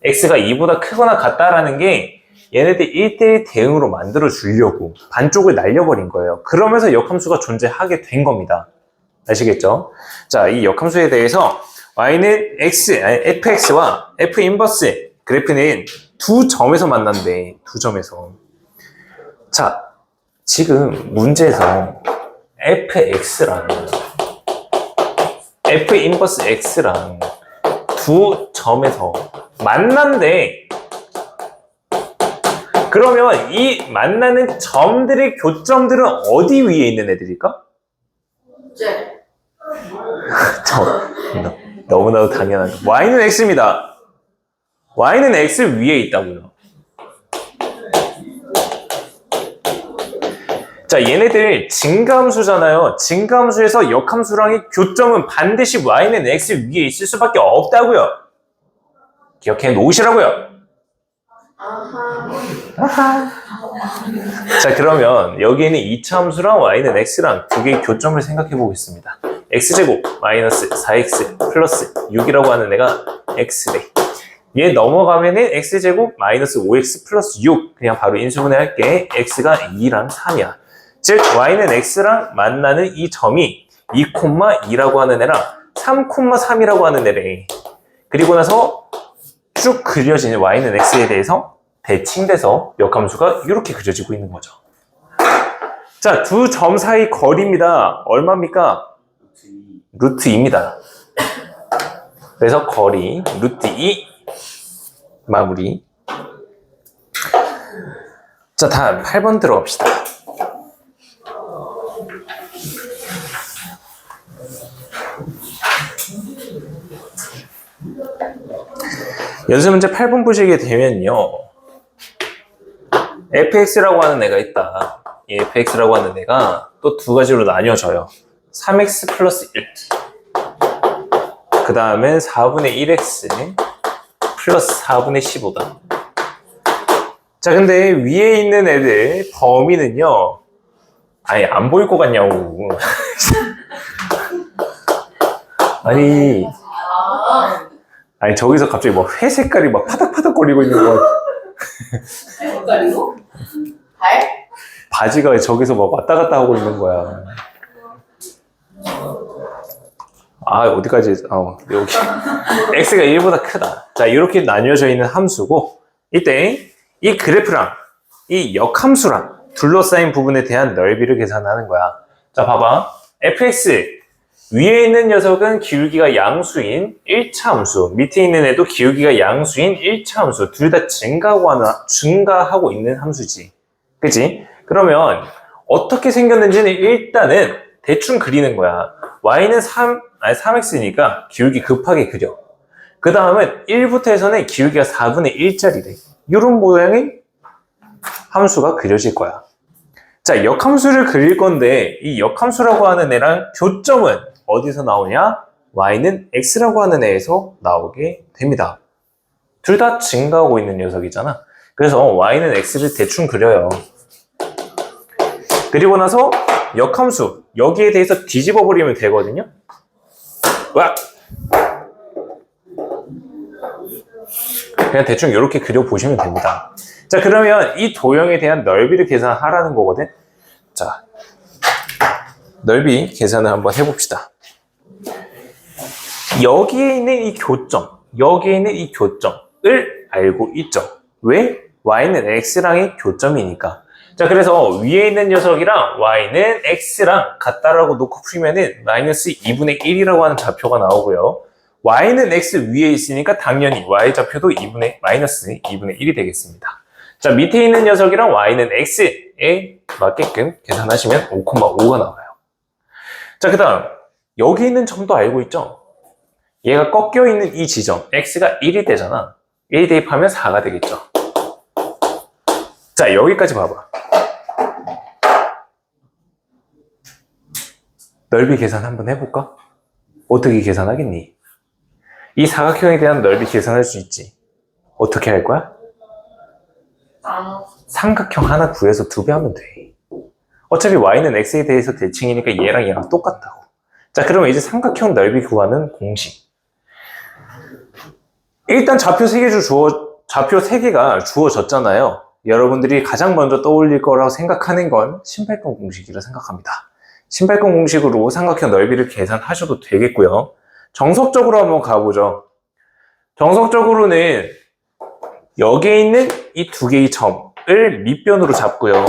x가 2보다 크거나 같다라는 게 얘네들 1대1 대응으로 만들어 주려고 반쪽을 날려버린 거예요. 그러면서 역함수가 존재하게 된 겁니다. 아시겠죠? 자, 이 역함수에 대해서 y는 fx와 f 인버스 그래프는 두 점에서 만난대. 두 점에서. 자, 지금 문제에서 fx랑 f 인버스 x랑 두 점에서 만난대. 그러면 이 만나는 점들의 교점들은 어디 위에 있는 애들일까? 쟤. 너무나도 당연한. y는 x입니다. y는 x 위에 있다고요. 자, 얘네들 증가함수잖아요. 증가함수에서 역함수랑의 교점은 반드시 y는 x 위에 있을 수밖에 없다고요. 기억해 놓으시라고요. 아하. 자, 그러면 여기에는 이차함수랑 y는 x랑 두 개의 교점을 생각해 보겠습니다. x제곱 마이너스 4x 플러스 6이라고 하는 애가 x래. 얘 넘어가면은 x제곱 마이너스 5x 플러스 6 그냥 바로 인수분해 할게. x가 2랑 3이야. 즉 y는 x랑 만나는 이 점이 2,2라고 하는 애랑 3,3이라고 하는 애래. 그리고 나서 쭉 그려지는 y는 x에 대해서 대칭돼서 역함수가 이렇게 그려지고 있는 거죠. 자, 두 점 사이 거리입니다. 얼마입니까? 루트 2입니다. 그래서 거리 루트 2 마무리. 자, 다음 8번 들어갑시다. 연습 문제 8번 보시게 되면요. fx라고 하는 애가 있다. 이 fx라고 하는 애가 또 두 가지로 나뉘어져요. 3x 플러스 1. 그 다음엔 4분의 1x 플러스 4분의 15다. 자, 근데 위에 있는 애들 범위는요. 아니, 안 보일 것 같냐고. 아니 저기서 갑자기 막 회 색깔이 막 파닥파닥 거리고 있는 거. 색깔이요? 발? 바지가 저기서 막 왔다 갔다 하고 있는 거야. 아, 어디까지? 여기. x가 1보다 크다. 자, 이렇게 나뉘어져 있는 함수고, 이때 이 그래프랑 이 역함수랑 둘러싸인 부분에 대한 넓이를 계산하는 거야. 자, 봐봐. fx 위에 있는 녀석은 기울기가 양수인 1차 함수, 밑에 있는 애도 기울기가 양수인 1차 함수, 둘 다 증가하고 있는 함수지. 그치? 그러면 어떻게 생겼는지는 일단은 대충 그리는 거야. y는 3, 3x니까 기울기 급하게 그려. 그 다음은 1부터 해서는 기울기가 4분의 1짜리래. 이런 모양의 함수가 그려질 거야. 자, 역함수를 그릴 건데 이 역함수라고 하는 애랑 교점은 어디서 나오냐? y는 x라고 하는 애에서 나오게 됩니다. 둘 다 증가하고 있는 녀석이잖아. 그래서 y는 x를 대충 그려요. 그리고 나서 역함수 여기에 대해서 뒤집어 버리면 되거든요. 와! 그냥 대충 이렇게 그려보시면 됩니다. 자, 그러면 이 도형에 대한 넓이를 계산하라는 거거든. 자, 넓이 계산을 한번 해봅시다. 여기에 있는 이 교점을 알고 있죠. 왜? y는 x랑의 교점이니까. 자, 그래서 위에 있는 녀석이랑 y는 x랑 같다라고 놓고 풀면은 마이너스 2분의 1이라고 하는 좌표가 나오고요. y는 x 위에 있으니까 당연히 y 좌표도 마이너스 2분의 1이 되겠습니다. 자, 밑에 있는 녀석이랑 y는 x에 맞게끔 계산하시면 5,5가 나와요. 자, 그 다음 여기 있는 점도 알고 있죠? 얘가 꺾여 있는 이 지점 x가 1이 되잖아. 1 대입하면 4가 되겠죠. 자, 여기까지 봐봐. 넓이 계산 한번 해볼까? 어떻게 계산하겠니? 이 사각형에 대한 넓이 계산할 수 있지. 어떻게 할 거야? 삼각형 하나 구해서 2배 하면 돼. 어차피 y는 x에 대해서 대칭이니까 얘랑 똑같다고. 자, 그러면 이제 삼각형 넓이 구하는 공식. 일단 좌표 3개가 주어졌잖아요. 여러분들이 가장 먼저 떠올릴 거라고 생각하는 건 신발권 공식이라 생각합니다. 신발권 공식으로 삼각형 넓이를 계산하셔도 되겠고요. 정석적으로 한번 가보죠. 정석적으로는 여기에 있는 이 2개의 점을 밑변으로 잡고요.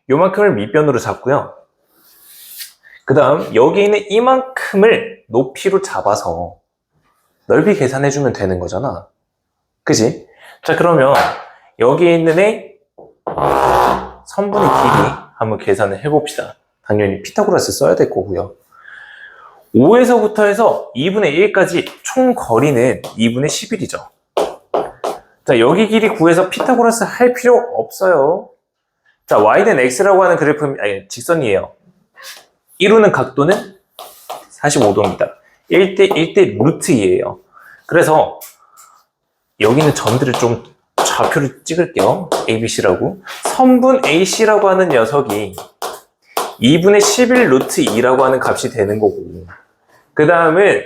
요만큼을 밑변으로 잡고요. 그 다음 여기 있는 이만큼을 높이로 잡아서 넓이 계산해주면 되는 거잖아. 그지? 자, 그러면 여기에 있는 애 선분의 길이 한번 계산을 해봅시다. 당연히 피타고라스 써야 될 거고요. 5에서부터 해서 2분의 1까지 총 거리는 2분의 11이죠. 자, 여기 길이 구해서 피타고라스 할 필요 없어요. 자, y는 x라고 하는 직선이에요. 이루는 각도는 45도입니다. 1대 루트 2예요. 그래서 여기는 점들을 좀 좌표를 찍을게요. ABC라고. 선분 AC라고 하는 녀석이 2분의 11 루트 2라고 하는 값이 되는 거고, 그 다음에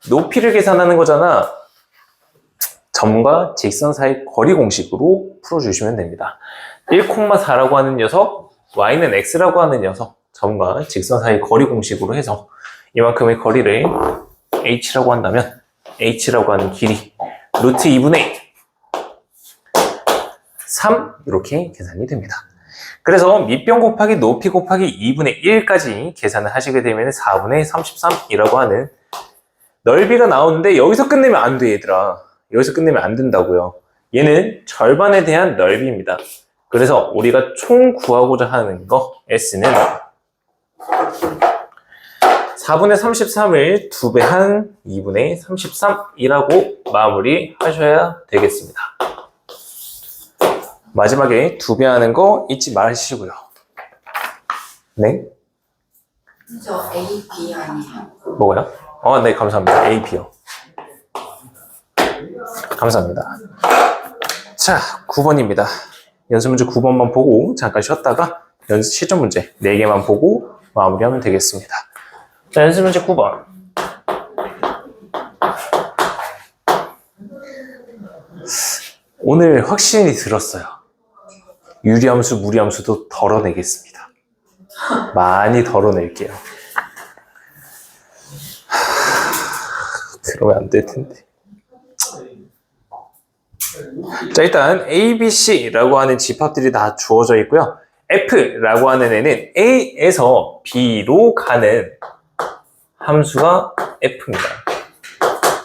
높이를 계산하는 거잖아. 점과 직선 사이 거리 공식으로 풀어주시면 됩니다. 1,4라고 하는 녀석, y는 x라고 하는 녀석, 점과 직선 사이 거리 공식으로 해서 이만큼의 거리를 h라고 한다면 h라고 하는 길이 루트 2분의 3 이렇게 계산이 됩니다. 그래서 밑변 곱하기 높이 곱하기 2분의 1까지 계산을 하시게 되면 4분의 33이라고 하는 넓이가 나오는데, 여기서 끝내면 안 돼, 얘들아. 여기서 끝내면 안 된다고요. 얘는 절반에 대한 넓이입니다. 그래서 우리가 총 구하고자 하는 거 S는 4분의 33을 2배한 2분의 33이라고 마무리 하셔야 되겠습니다. 마지막에 2배하는 거 잊지 마시고요. 네? 저 A, B 아니에요? 뭐가요? 네, 감사합니다. A, B요. 감사합니다. 자, 9번입니다. 연습 문제 9번만 보고 잠깐 쉬었다가 연습 실전 문제 4개만 보고 마무리하면 되겠습니다. 자, 연습 문제 9번. 오늘 확신이 들었어요. 유리함수, 무리함수도 덜어내겠습니다. 많이 덜어낼게요. 그러면 안 될 텐데. 자, 일단 A, B, C라고 하는 집합들이 다 주어져 있고요. F라고 하는 애는 A에서 B로 가는 함수가 F입니다.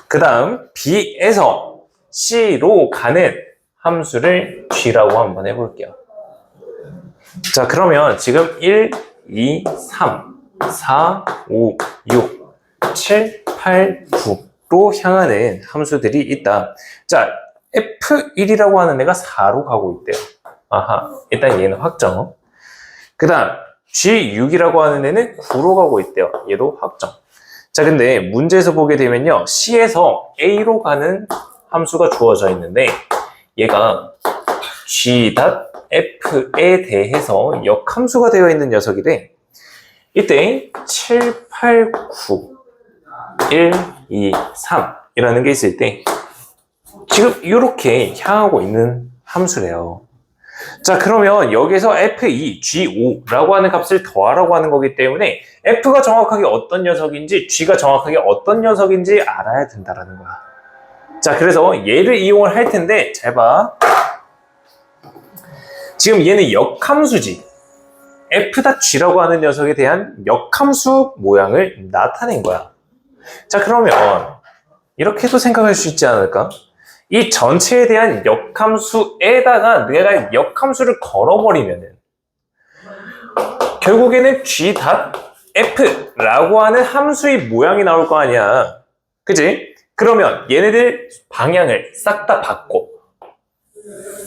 그 다음 B에서 C로 가는 함수를 G라고 한번 해볼게요. 자, 그러면 지금 1, 2, 3, 4, 5, 6, 7, 8, 9로 향하는 함수들이 있다. 자, F1이라고 하는 애가 4로 가고 있대요. 아하, 일단 얘는 확정. 그 다음 G6이라고 하는 애는 9로 가고 있대요. 얘도 확정. 자, 근데 문제에서 보게 되면요, C에서 A로 가는 함수가 주어져 있는데 얘가 G.F에 대해서 역함수가 되어 있는 녀석이래. 이때 7, 8, 9, 1, 2, 3 이라는 게 있을 때 지금 이렇게 향하고 있는 함수래요. 자, 그러면 여기서 F2, G5라고 하는 값을 더하라고 하는 거기 때문에 F가 정확하게 어떤 녀석인지 G가 정확하게 어떤 녀석인지 알아야 된다라는 거야. 자, 그래서 얘를 이용을 할 텐데 잘 봐. 지금 얘는 역함수지. F.G라고 하는 녀석에 대한 역함수 모양을 나타낸 거야. 자, 그러면 이렇게도 생각할 수 있지 않을까? 이 전체에 대한 역함수에다가 내가 역함수를 걸어버리면은 결국에는 G.F라고 하는 함수의 모양이 나올 거 아니야. 그치? 그러면 얘네들 방향을 싹 다 바꿔.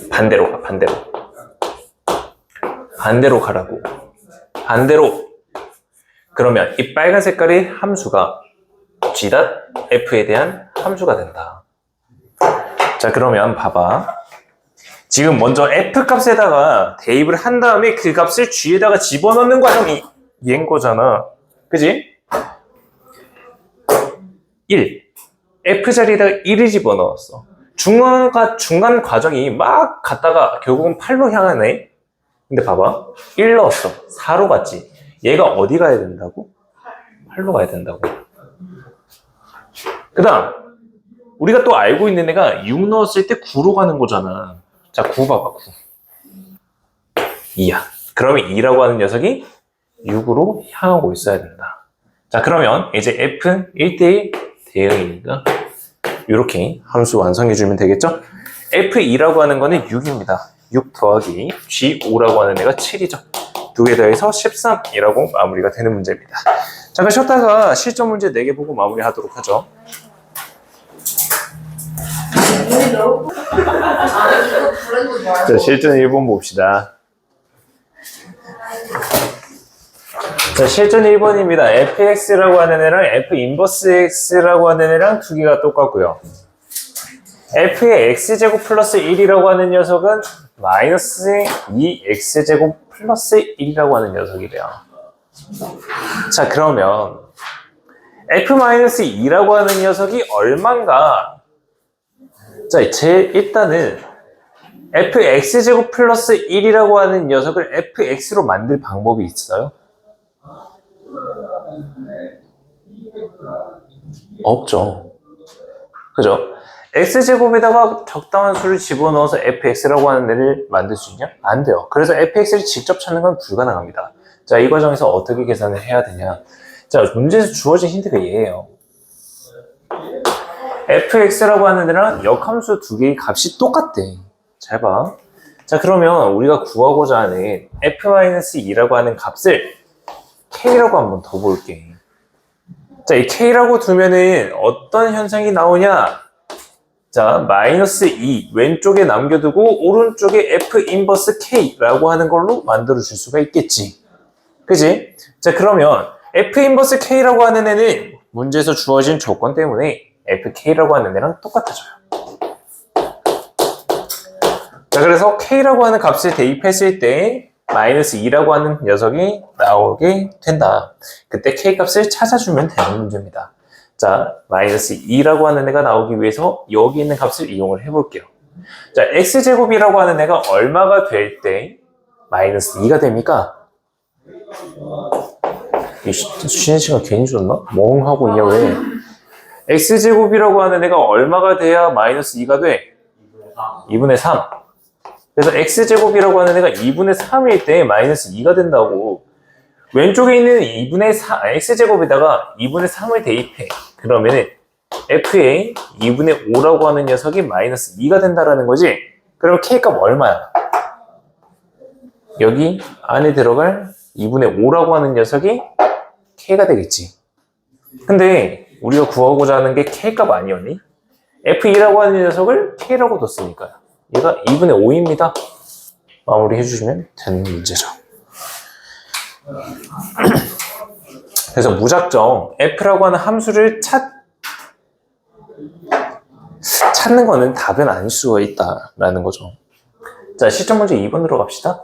반대로 가, 반대로. 반대로 가라고. 반대로. 그러면 이 빨간 색깔의 함수가 G.F에 대한 함수가 된다. 자, 그러면 봐봐. 지금 먼저 F 값에다가 대입을 한 다음에 그 값을 G에다가 집어넣는 과정이 얘인 거잖아. 그지? 1. F 자리에다가 1을 집어넣었어. 중간 과정이 막 갔다가 결국은 8로 향하네. 근데 봐봐. 1 넣었어. 4로 갔지. 얘가 어디 가야 된다고? 8로 가야 된다고. 그 다음 우리가 또 알고 있는 애가 6 넣었을 때 9로 가는 거잖아. 자, 9 봐봐. 9. 2야. 그러면 2라고 하는 녀석이 6으로 향하고 있어야 된다. 자, 그러면 이제 F 1대1 대응이니까 이렇게 함수 완성해주면 되겠죠? F2라고 하는 거는 6입니다. 6 더하기 G5라고 하는 애가 7이죠. 두 개 더해서 13이라고 마무리가 되는 문제입니다. 잠깐 쉬었다가 실전 문제 4개 보고 마무리하도록 하죠. 자, 실전 1번 봅시다. 자, 실전 1번입니다. fx라고 하는 애랑 f 인버스 x라고 하는 애랑 두 개가 똑같고요. f의 x제곱 플러스 1이라고 하는 녀석은 마이너스 2x제곱 플러스 1이라고 하는 녀석이래요. 자, 그러면 f-2라고 하는 녀석이 얼만가? 자, 일단은 fx제곱 플러스 1이라고 하는 녀석을 fx로 만들 방법이 있어요? 없죠. 그죠? x제곱에다가 적당한 수를 집어넣어서 fx라고 하는 애를 만들 수 있냐? 안 돼요. 그래서 fx를 직접 찾는 건 불가능합니다. 자, 이 과정에서 어떻게 계산을 해야 되냐? 자, 문제에서 주어진 힌트가 얘예요. fx라고 하는 애랑 역함수 두 개의 값이 똑같대. 잘 봐. 자, 그러면 우리가 구하고자 하는 f-2라고 하는 값을 k라고 한번 더 볼게. 자, 이 k라고 두면은 어떤 현상이 나오냐? 자, 마이너스 2 왼쪽에 남겨두고 오른쪽에 f 인버스 k라고 하는 걸로 만들어 줄 수가 있겠지. 그지? 자, 그러면 f 인버스 k라고 하는 애는 문제에서 주어진 조건 때문에 fk라고 하는 애랑 똑같아져요. 자, 그래서 k라고 하는 값을 대입했을 때 마이너스 2라고 하는 녀석이 나오게 된다. 그때 k 값을 찾아주면 되는 문제입니다. 자, 마이너스 2라고 하는 애가 나오기 위해서 여기 있는 값을 이용을 해볼게요. 자, x제곱이라고 하는 애가 얼마가 될 때 마이너스 2가 됩니까? 쉬는 시간 괜히 줬나? 멍하고 있냐 왜? x제곱이라고 하는 애가 얼마가 돼야 마이너스 2가 돼? 2분의 3. 그래서 x제곱이라고 하는 애가 2분의 3일 때 마이너스 2가 된다고. 왼쪽에 있는 2분의 4, x제곱에다가 2분의 3을 대입해. 그러면은 f의 2분의 5라고 하는 녀석이 마이너스 2가 된다라는 거지. 그럼 k값 얼마야? 여기 안에 들어갈 2분의 5라고 하는 녀석이 K가 되겠지. 근데 우리가 구하고자 하는 게 K값 아니었니? F2라고 하는 녀석을 K라고 뒀으니까요. 얘가 2분의 5입니다. 마무리 해주시면 되는 문제죠. 그래서 무작정 F라고 하는 함수를 찾는 거는 답은 아닐 수가 있다라는 거죠. 자, 실전 문제 2번으로 갑시다.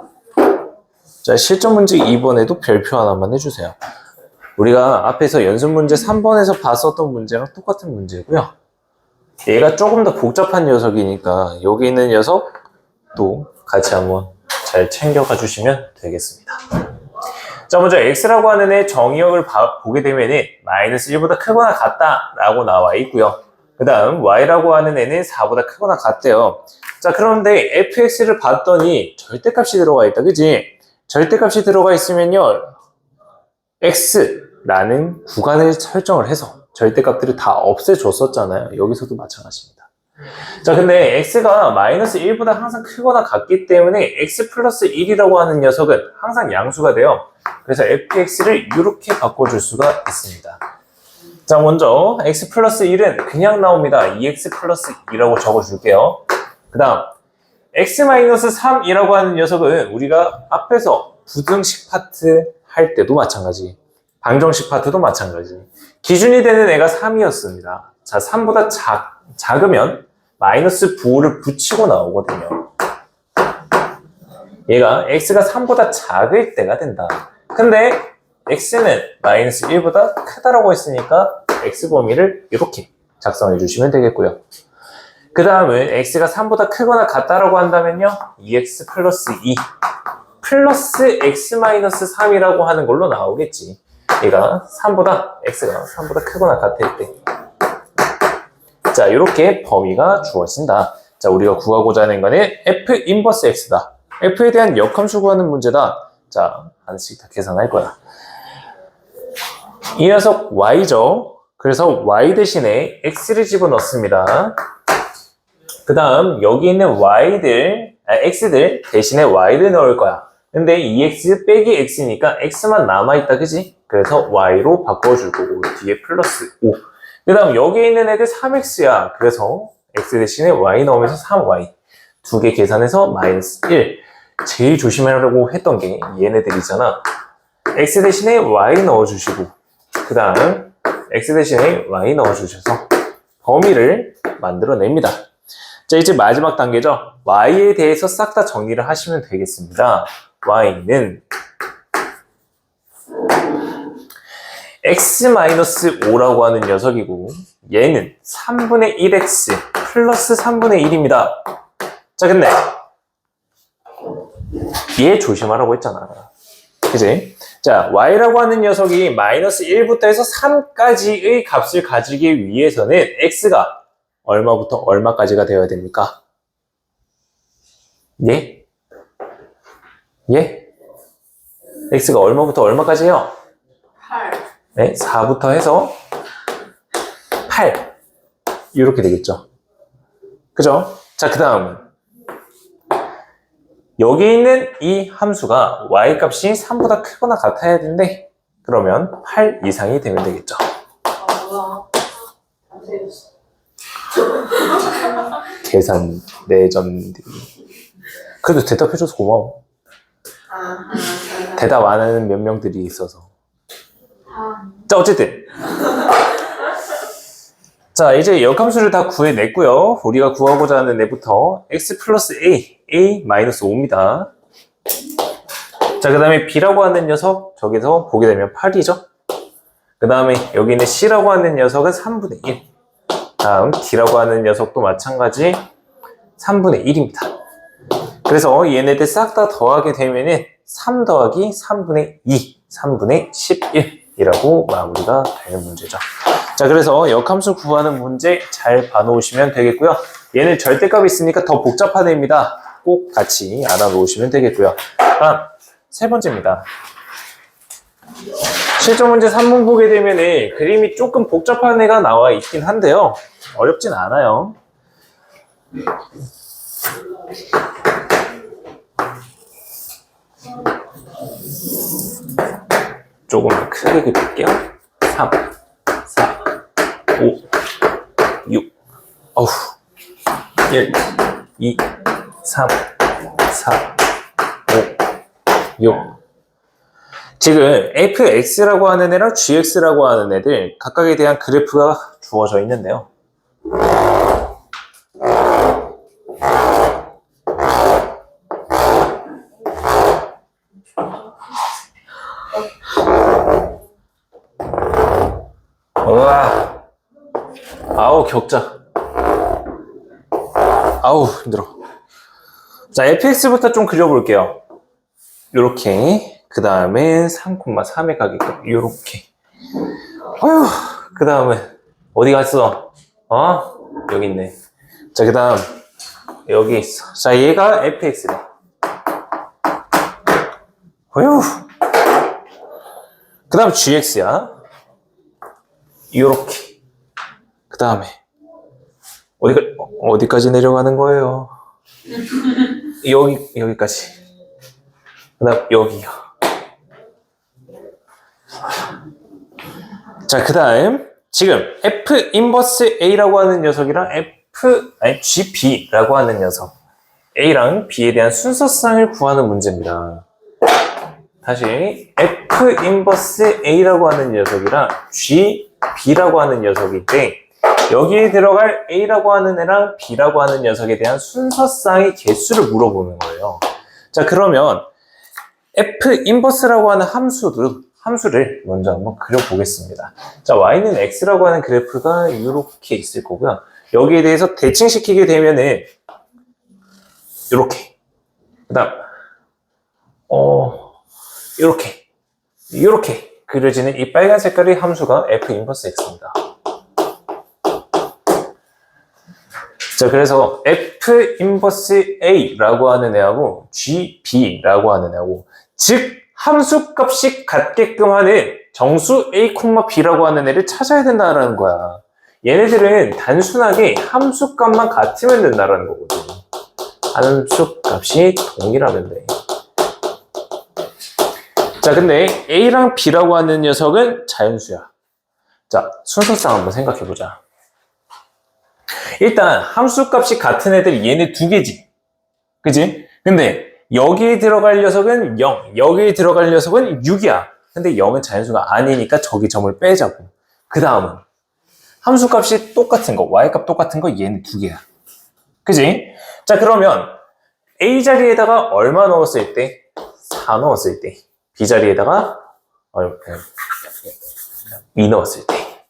자, 실전 문제 2번에도 별표 하나만 해주세요. 우리가 앞에서 연습 문제 3번에서 봤었던 문제랑 똑같은 문제고요. 얘가 조금 더 복잡한 녀석이니까 여기 있는 녀석도 같이 한번 잘 챙겨가 주시면 되겠습니다. 자, 먼저 x라고 하는 애 정의역을 보게 되면은 마이너스 1보다 크거나 같다라고 나와 있고요. 그 다음 y라고 하는 애는 4보다 크거나 같대요. 자, 그런데 fx를 봤더니 절대값이 들어가 있다, 그지? 절대값이 들어가 있으면요, x라는 구간을 설정을 해서 절대값들을 다 없애줬었잖아요. 여기서도 마찬가지입니다. 자, 근데 x가 마이너스 1보다 항상 크거나 같기 때문에 x 플러스 1이라고 하는 녀석은 항상 양수가 돼요. 그래서 fx를 이렇게 바꿔줄 수가 있습니다. 자, 먼저 x 플러스 1은 그냥 나옵니다. 2x 플러스 2라고 적어줄게요. 그 다음 x 마이너스 3이라고 하는 녀석은 우리가 앞에서 부등식 파트 할 때도 마찬가지, 방정식 파트도 마찬가지, 기준이 되는 애가 3이었습니다. 자, 3보다 작으면 마이너스 부호를 붙이고 나오거든요. 얘가 x가 3보다 작을 때가 된다. 근데 x는 마이너스 1보다 크다라고 했으니까 x 범위를 이렇게 작성해 주시면 되겠고요. 그 다음은 x가 3보다 크거나 같다라고 한다면요, 2x 플러스 2 플러스 x 마이너스 3이라고 하는 걸로 나오겠지. 얘가 x가 3보다 크거나 같을 때. 자, 이렇게 범위가 주어진다. 자, 우리가 구하고자 하는 거는 f 인버스 x다. f에 대한 역함수 구하는 문제다. 자, 하나씩 다 계산할 거야. 이 녀석 y죠. 그래서 y 대신에 x를 집어넣습니다. 그 다음 여기 있는 x들 대신에 y를 넣을 거야. 근데 2x 빼기 x니까 x만 남아있다, 그지? 그래서 y로 바꿔줄 거고 뒤에 플러스 5. 그 다음 여기 있는 애들 3x야. 그래서 x 대신에 y 넣으면서 3y. 두 개 계산해서 마이너스 1. 제일 조심하려고 했던 게 얘네들이잖아. x 대신에 y 넣어주시고, 그 다음 x 대신에 y 넣어주셔서 범위를 만들어냅니다. 자, 이제 마지막 단계죠. y에 대해서 싹 다 정리를 하시면 되겠습니다. y는 x-5라고 하는 녀석이고, 얘는 3분의 1x 플러스 3분의 1입니다. 자, 근데 얘 조심하라고 했잖아, 그지? 자, y라고 하는 녀석이 마이너스 1부터 해서 3까지의 값을 가지기 위해서는 x가 얼마부터 얼마까지가 되어야 됩니까? 예? 예? x가 얼마부터 얼마까지요? 8. 네, 4부터 해서 8 이렇게 되겠죠. 그죠? 자, 그 다음은 여기 있는 이 함수가 y 값이 3보다 크거나 같아야 되는데, 그러면 8 이상이 되면 되겠죠. 계산 레전드. 그래도 대답해줘서 고마워. 대답 안 하는 몇 명들이 있어서. 자, 어쨌든 자, 이제 역함수를 다 구해냈고요. 우리가 구하고자 하는 애부터 x 플러스 a 마이너스 5입니다. 자, 그 다음에 b라고 하는 녀석, 저기서 보게 되면 8이죠. 그 다음에 여기 있는 c라고 하는 녀석은 3분의 1. 다음 d라고 하는 녀석도 마찬가지 3분의 1입니다. 그래서 얘네들 싹 다 더하게 되면은 3 더하기 3분의 2, 3분의 11이라고 마무리가 되는 문제죠. 자, 그래서 역함수 구하는 문제 잘 봐놓으시면 되겠고요. 얘는 절대값이 있으니까 더 복잡한 애입니다. 꼭 같이 알아놓으시면 되겠고요. 다음 세 번째입니다. 실전 문제 3문 보게 되면은 그림이 조금 복잡한 애가 나와 있긴 한데요, 어렵진 않아요. 조금 더 크게 그릴게요. 3, 4, 5, 6, 어후, 1, 2, 3, 4, 5, 6. 지금 fx라고 하는 애랑 gx라고 하는 애들 각각에 대한 그래프가 주어져 있는데요. 우와, 아우 격자, 아우 힘들어. 자, fx부터 좀 그려볼게요. 요렇게, 그 다음에 3,3에 가게끔 요렇게. 아휴, 그 다음에 어디 갔어? 여기 있네. 자, 그 다음 여기 있어. 자, 얘가 fx래. 어휴. 그 다음 gx야. 요렇게. 그 다음에 어디까지 내려가는 거예요? 여기까지. 그 다음 여기요. 자, 그 다음 지금 f 인버스 a라고 하는 녀석이랑 gb라고 하는 녀석, a랑 b에 대한 순서상을 구하는 문제입니다. 다시 f 인버스 a라고 하는 녀석이랑 gb라고 하는 녀석인데, 여기에 들어갈 a라고 하는 애랑 b라고 하는 녀석에 대한 순서상의 개수를 물어보는 거예요. 자, 그러면 f 인버스라고 하는 함수를 먼저 한번 그려보겠습니다. 자, y는 x라고 하는 그래프가 이렇게 있을 거고요. 여기에 대해서 대칭시키게 되면은 이렇게, 그 다음 이렇게 그려지는 이 빨간 색깔의 함수가 f 인버스 x입니다. 자, 그래서 f 인버스 a라고 하는 애하고 gb라고 하는 애하고, 즉 함수 값이 같게끔 하는 정수 a, b라고 하는 애를 찾아야 된다는 거야. 얘네들은 단순하게 함수 값만 같으면 된다는 거거든. 함수 값이 동일하면 돼. 자, 근데 a랑 b라고 하는 녀석은 자연수야. 자, 순서상 한번 생각해보자. 일단 함수 값이 같은 애들 얘네 두 개지, 그지? 근데 여기에 들어갈 녀석은 0, 여기에 들어갈 녀석은 6이야. 근데 0은 자연수가 아니니까 저기 점을 빼자고. 그 다음은 함수 값이 똑같은 거, y 값 똑같은 거 얘는 두 개야, 그지? 자, 그러면 a 자리에다가 얼마 넣었을 때? 4 넣었을 때. b 자리에다가 2 넣었을 때.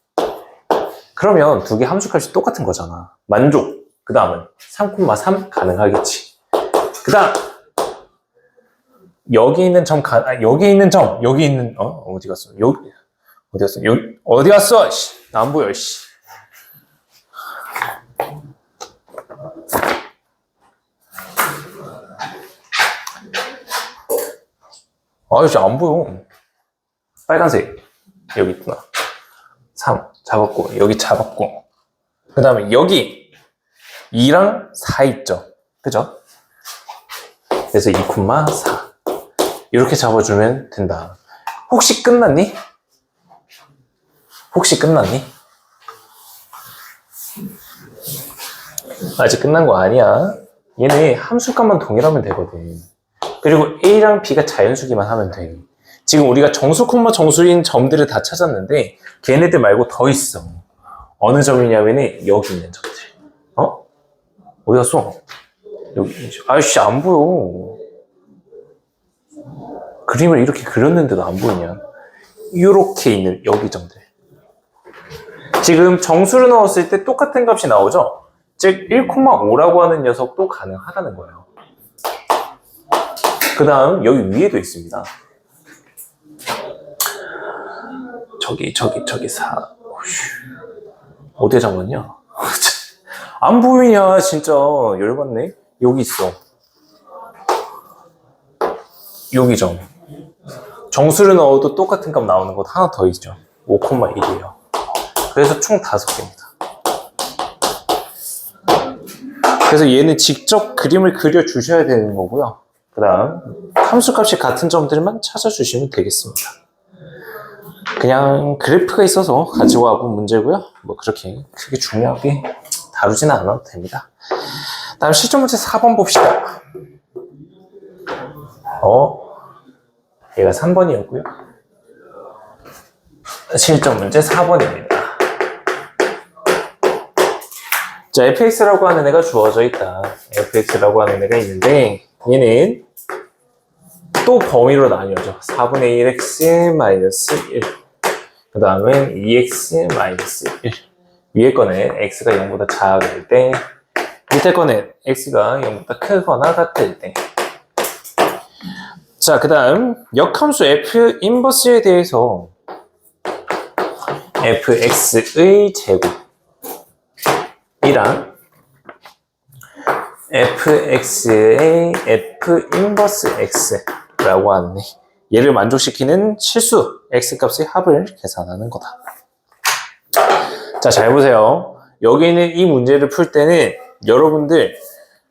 그러면 두 개 함수 값이 똑같은 거잖아. 만족. 그 다음은 3,3 가능하겠지. 그 다음 여기 있는 점, 어디 갔어? 어디 갔어? 씨, 안 보여, 씨. 아이씨, 안 보여. 빨간색. 여기 있구나. 3 잡았고, 여기 잡았고. 그 다음에 여기 2랑 4 있죠. 그죠? 그래서 2,4. 이렇게 잡아주면 된다. 혹시 끝났니? 아직 끝난 거 아니야. 얘네 함수값만 동일하면 되거든. 그리고 A랑 B가 자연수기만 하면 돼. 지금 우리가 정수, 정수인 점들을 다 찾았는데 걔네들 말고 더 있어. 어느 점이냐면은 여기 있는 점들. 어디 갔어? 여기. 아이씨, 안 보여. 그림을 이렇게 그렸는데도 안 보이냐? 이렇게 있는 여기 점들. 지금 정수를 넣었을 때 똑같은 값이 나오죠? 즉 1,5라고 하는 녀석도 가능하다는 거예요. 그 다음 여기 위에도 있습니다. 저기 4. 어디에 잡았냐? 안 보이냐, 진짜. 열받네. 여기 있어. 여기 점. 정수를 넣어도 똑같은 값 나오는 것 하나 더 있죠. 5,1이에요. 그래서 총 5개입니다. 그래서 얘는 직접 그림을 그려주셔야 되는 거고요. 그 다음 함수값이 같은 점들만 찾아주시면 되겠습니다. 그냥 그래프가 있어서 가지고 와본 문제고요. 뭐 그렇게 크게 중요하게 다루지는 않아도 됩니다. 다음 실전 문제 4번 봅시다. 얘가 3번이었고요. 실전 문제 4번입니다. 자, fx라고 하는 애가 주어져 있다. fx라고 하는 애가 있는데 얘는 또 범위로 나뉘어져. 4분의 1x 마이너스 1. 그 다음은 2x 마이너스 1. 위에 거는 x가 0보다 작을 때, 밑에 거는 x가 0보다 크거나 같을 때. 자, 그 다음 역함수 f 인버스에 대해서 fx의 제곱이랑 fx의 f 인버스 x라고 하는 얘를 만족시키는 실수 x값의 합을 계산하는 거다. 자, 잘 보세요. 여기 있는 이 문제를 풀 때는 여러분들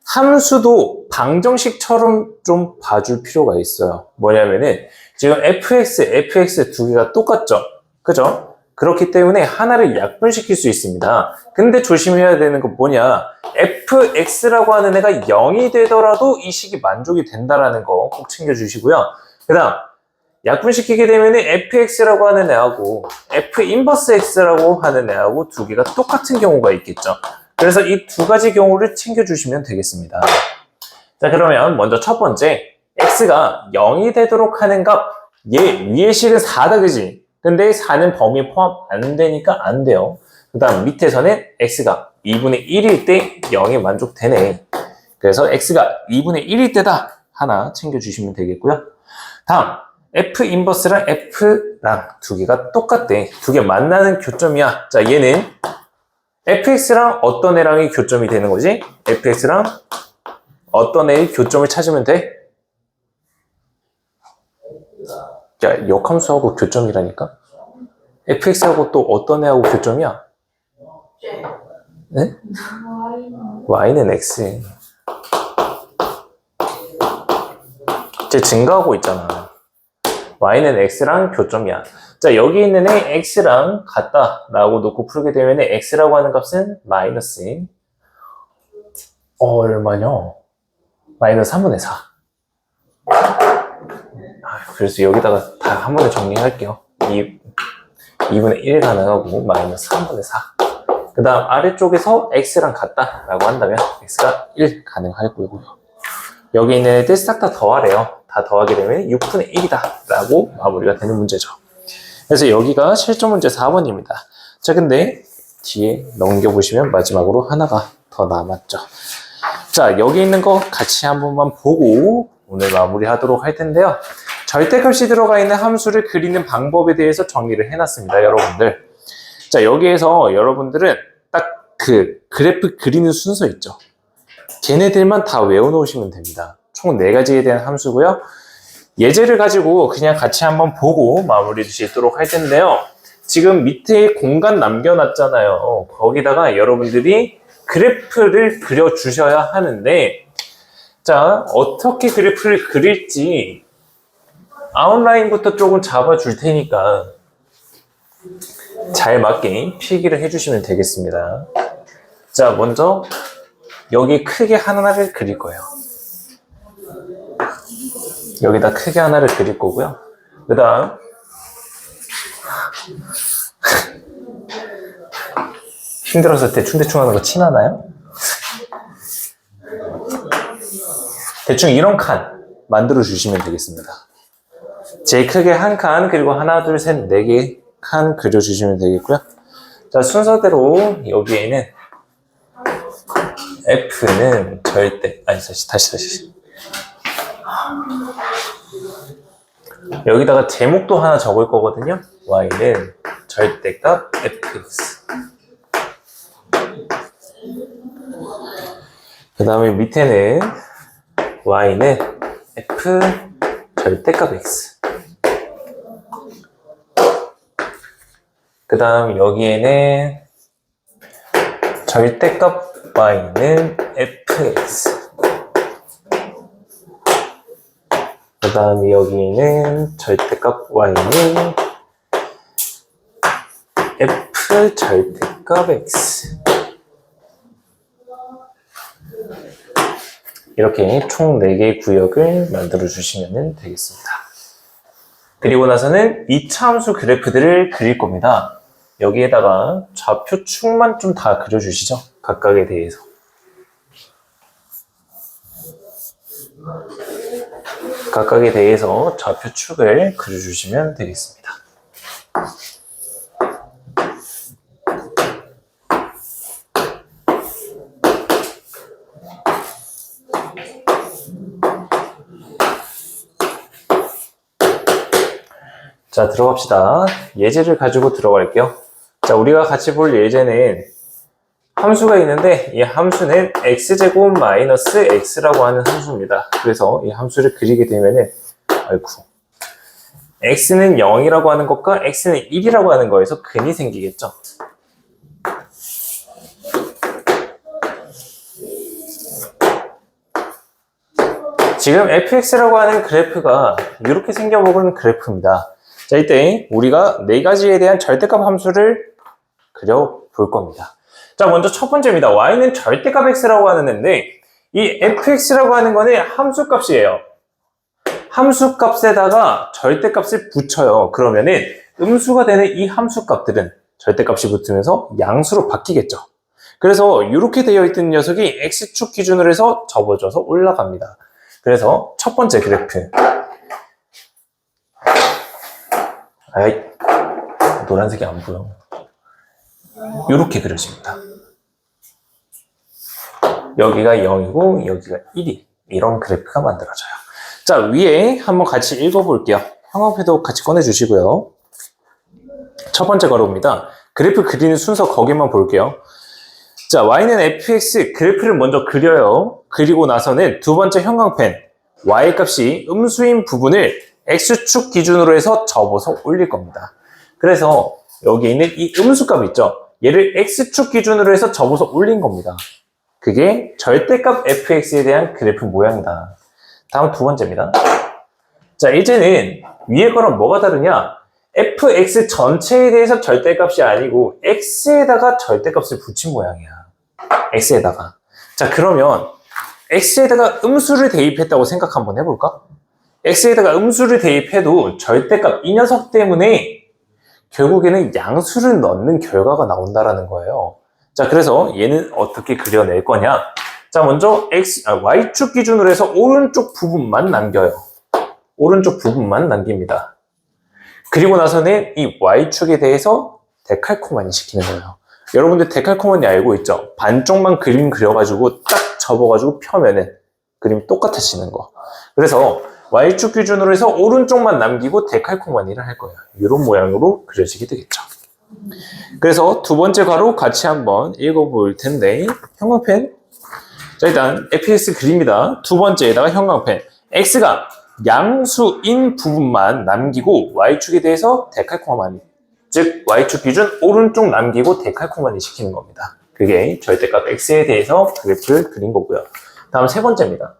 함수도 방정식처럼 좀 봐줄 필요가 있어요. 뭐냐면은 지금 fx 두 개가 똑같죠? 그죠? 그렇기 때문에 하나를 약분시킬 수 있습니다. 근데 조심해야 되는 건 뭐냐? fx라고 하는 애가 0이 되더라도 이 식이 만족이 된다라는 거 꼭 챙겨주시고요. 그 다음 약분시키게 되면 fx라고 하는 애하고 f 인버스 x라고 하는 애하고 두 개가 똑같은 경우가 있겠죠. 그래서 이 두 가지 경우를 챙겨주시면 되겠습니다. 자, 그러면 먼저 첫 번째 x가 0이 되도록 하는 값, 얘 위의 식은 4다, 그지? 근데 4는 범위에 포함 안 되니까 안 돼요. 그 다음 밑에서는 x가 2분의 1일 때 0이 만족되네. 그래서 x가 2분의 1일 때다 하나 챙겨주시면 되겠고요. 다음 f 인버스랑 f랑 두 개가 똑같대. 두 개 만나는 교점이야. 자, 얘는 fx랑 어떤 애랑이 교점이 되는 거지? fx랑 어떤 애의 교점을 찾으면 돼? 야, 역함수하고 교점이라니까? fx하고 또 어떤 애하고 교점이야? 네? y는 x. 쟤 증가하고 있잖아. y는 x랑 교점이야. 자, 여기 있는 애 x랑 같다 라고 놓고 풀게 되면 x라고 하는 값은 마이너스 얼마냐? 마이너스 3분의 4. 그래서 여기다가 다 한 번에 정리할게요. 2분의 1 가능하고 마이너스 3분의 4. 그 다음 아래쪽에서 x랑 같다 라고 한다면 x가 1 가능할 거고요. 여기 있는 애들 싹 다 더하래요. 다 더하게 되면 6분의 1이다 라고 마무리가 되는 문제죠. 그래서 여기가 실전 문제 4번입니다. 자, 근데 뒤에 넘겨보시면 마지막으로 하나가 더 남았죠. 자, 여기 있는 거 같이 한 번만 보고 오늘 마무리하도록 할 텐데요. 절대값이 들어가 있는 함수를 그리는 방법에 대해서 정리를 해놨습니다, 여러분들. 자, 여기에서 여러분들은 딱 그 그래프 그리는 순서 있죠. 걔네들만 다 외워놓으시면 됩니다. 총 4가지에 대한 함수고요. 예제를 가지고 그냥 같이 한번 보고 마무리 짓도록 할 텐데요. 지금 밑에 공간 남겨놨잖아요. 거기다가 여러분들이 그래프를 그려주셔야 하는데, 자, 어떻게 그래프를 그릴지 아웃라인부터 조금 잡아줄 테니까 잘 맞게 필기를 해주시면 되겠습니다. 자, 먼저 여기 크게 하나를 그릴 거예요. 여기다 크게 하나를 그릴 거고요. 그 다음 힘들어서 대충대충 하는 거 친하나요? 대충 이런 칸 만들어 주시면 되겠습니다. 제일 크게 한 칸, 그리고 하나, 둘, 셋, 4개 칸 그려주시면 되겠고요. 자, 순서대로 여기에는 F는 절대, 아니, 다시. 여기다가 제목도 하나 적을 거거든요. Y는 절대값 Fx. 그 다음에 밑에는 Y는 F 절대값 X. 그 다음 여기에는 절대값 Y는 Fx. 그 다음 여기에는 절대값 Y는 f 절대값 x 이렇게 총 4개의 구역을 만들어 주시면 되겠습니다. 그리고 나서는 2차 함수 그래프들을 그릴 겁니다. 여기에다가 좌표축만 좀 다 그려주시죠. 각각에 대해서. 각각에 대해서 좌표축을 그려주시면 되겠습니다. 자, 들어갑시다. 예제를 가지고 들어갈게요. 자, 우리가 같이 볼 예제는 함수가 있는데 이 함수는 x제곱 마이너스 x라고 하는 함수입니다. 그래서 이 함수를 그리게 되면은 아이쿠 x는 0이라고 하는 것과 x는 1이라고 하는 거에서 근이 생기겠죠. 지금 fx라고 하는 그래프가 이렇게 생겨먹은 그래프입니다. 자, 이때 우리가 4가지에 대한 절대값 함수를 그려볼 겁니다. 자, 먼저 첫 번째입니다. y는 절대값 x라고 하는 애인데 이 fx라고 하는 거는 함수값이에요. 함수값에다가 절대값을 붙여요. 그러면은 음수가 되는 이 함수값들은 절대값이 붙으면서 양수로 바뀌겠죠. 그래서 이렇게 되어 있던 녀석이 x축 기준으로 해서 접어져서 올라갑니다. 그래서 첫 번째 그래프. 아이, 노란색이 안 보여. 이렇게 그려집니다. 여기가 0이고 여기가 1이 이런 그래프가 만들어져요. 자, 위에 한번 같이 읽어볼게요. 형광펜도 같이 꺼내주시고요. 첫 번째 가로입니다. 그래프 그리는 순서 거기만 볼게요. 자, y는 fx 그래프를 먼저 그려요. 그리고 나서는 두 번째 형광펜 y 값이 음수인 부분을 x축 기준으로 해서 접어서 올릴 겁니다. 그래서 여기 있는 이 음수값 있죠? 얘를 x축 기준으로 해서 접어서 올린 겁니다. 그게 절대값 fx에 대한 그래프 모양이다. 다음 두 번째입니다. 자, 이제는 위에 거랑 뭐가 다르냐? fx 전체에 대해서 절대값이 아니고 x에다가 절대값을 붙인 모양이야. x에다가. 자, 그러면 x에다가 음수를 대입했다고 생각 한번 해볼까? x에다가 음수를 대입해도 절대값 이 녀석 때문에 결국에는 양수를 넣는 결과가 나온다라는 거예요. 자, 그래서 얘는 어떻게 그려낼 거냐? 자, 먼저 y축 기준으로 해서 오른쪽 부분만 남겨요. 오른쪽 부분만 남깁니다. 그리고 나서는 이 y축에 대해서 데칼코마니 시키는 거예요. 여러분들 데칼코마니 알고 있죠? 반쪽만 그림 그려가지고 딱 접어가지고 펴면은 그림 똑같아지는 거. 그래서 y축 기준으로 해서 오른쪽만 남기고 데칼코마니를 할 거예요. 이런 모양으로 그려지게 되겠죠. 그래서 두 번째 가로 같이 한번 읽어볼 텐데 형광펜. 자, 일단 fx 그립니다. 두 번째에다가 형광펜. x가 양수인 부분만 남기고 y축에 대해서 데칼코마니, 즉 y축 기준 오른쪽 남기고 데칼코마니 시키는 겁니다. 그게 절대값 x에 대해서 그래프를 그린 거고요. 다음 세 번째입니다.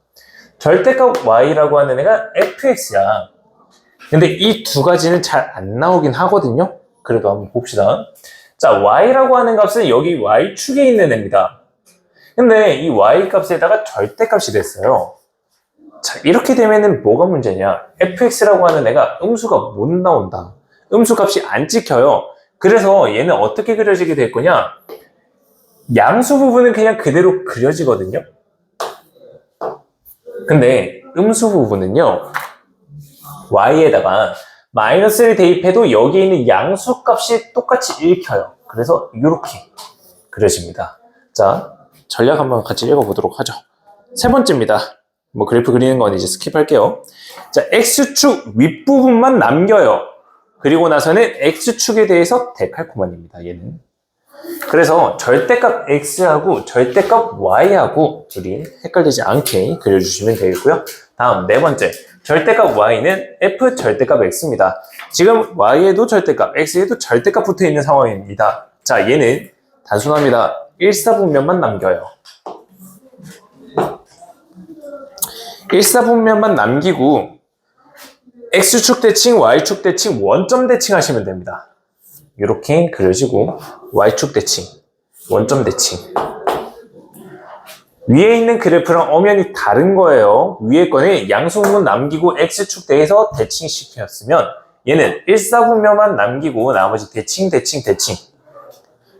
절대값 y라고 하는 애가 fx야. 근데 이 두 가지는 잘 안 나오긴 하거든요. 그래도 한번 봅시다. 자, y라고 하는 값은 여기 y축에 있는 애입니다. 근데 이 y 값에다가 절대값이 됐어요. 자, 이렇게 되면은 뭐가 문제냐? fx라고 하는 애가 음수가 못 나온다. 음수 값이 안 찍혀요. 그래서 얘는 어떻게 그려지게 될 거냐? 양수 부분은 그냥 그대로 그려지거든요. 근데 음수 부분은요, y에다가 마이너스를 대입해도 여기에 있는 양수 값이 똑같이 읽혀요. 그래서 이렇게 그려집니다. 자, 전략 한번 같이 읽어보도록 하죠. 세 번째입니다. 뭐 그래프 그리는 건 이제 스킵할게요. 자, x축 윗부분만 남겨요. 그리고 나서는 x축에 대해서 데칼코마니입니다. 얘는. 그래서 절대값 x하고 절대값 y하고 둘이 헷갈리지 않게 그려주시면 되겠고요. 다음 네 번째, 절대값 y는 f 절대값 x입니다. 지금 y에도 절대값, x에도 절대값 붙어 있는 상황입니다. 자, 얘는 단순합니다. 일사분면만 남겨요. 일사분면만 남기고 x축 대칭, y축 대칭, 원점 대칭 하시면 됩니다. 이렇게 그려지고 y축 대칭, 원점 대칭. 위에 있는 그래프랑 엄연히 다른 거예요. 위에 거는 양수분면 남기고 x축 대에서 대칭시켰으면 얘는 1사분면만 남기고 나머지 대칭.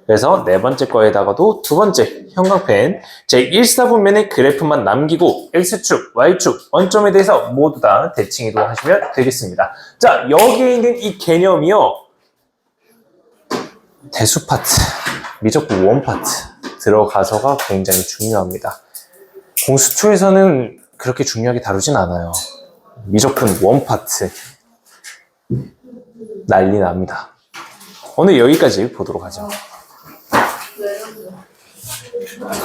그래서 네 번째 거에다가도 두 번째 형광펜 제 1사분면의 그래프만 남기고 x축, y축, 원점에 대해서 모두 다 대칭 이동하시면 되겠습니다. 자, 여기에 있는 이 개념이요. 대수 파트, 미적분 원 파트 들어가서가 굉장히 중요합니다. 공수2에서는 그렇게 중요하게 다루진 않아요. 미적분 원 파트 난리 납니다. 오늘 여기까지 보도록 하죠.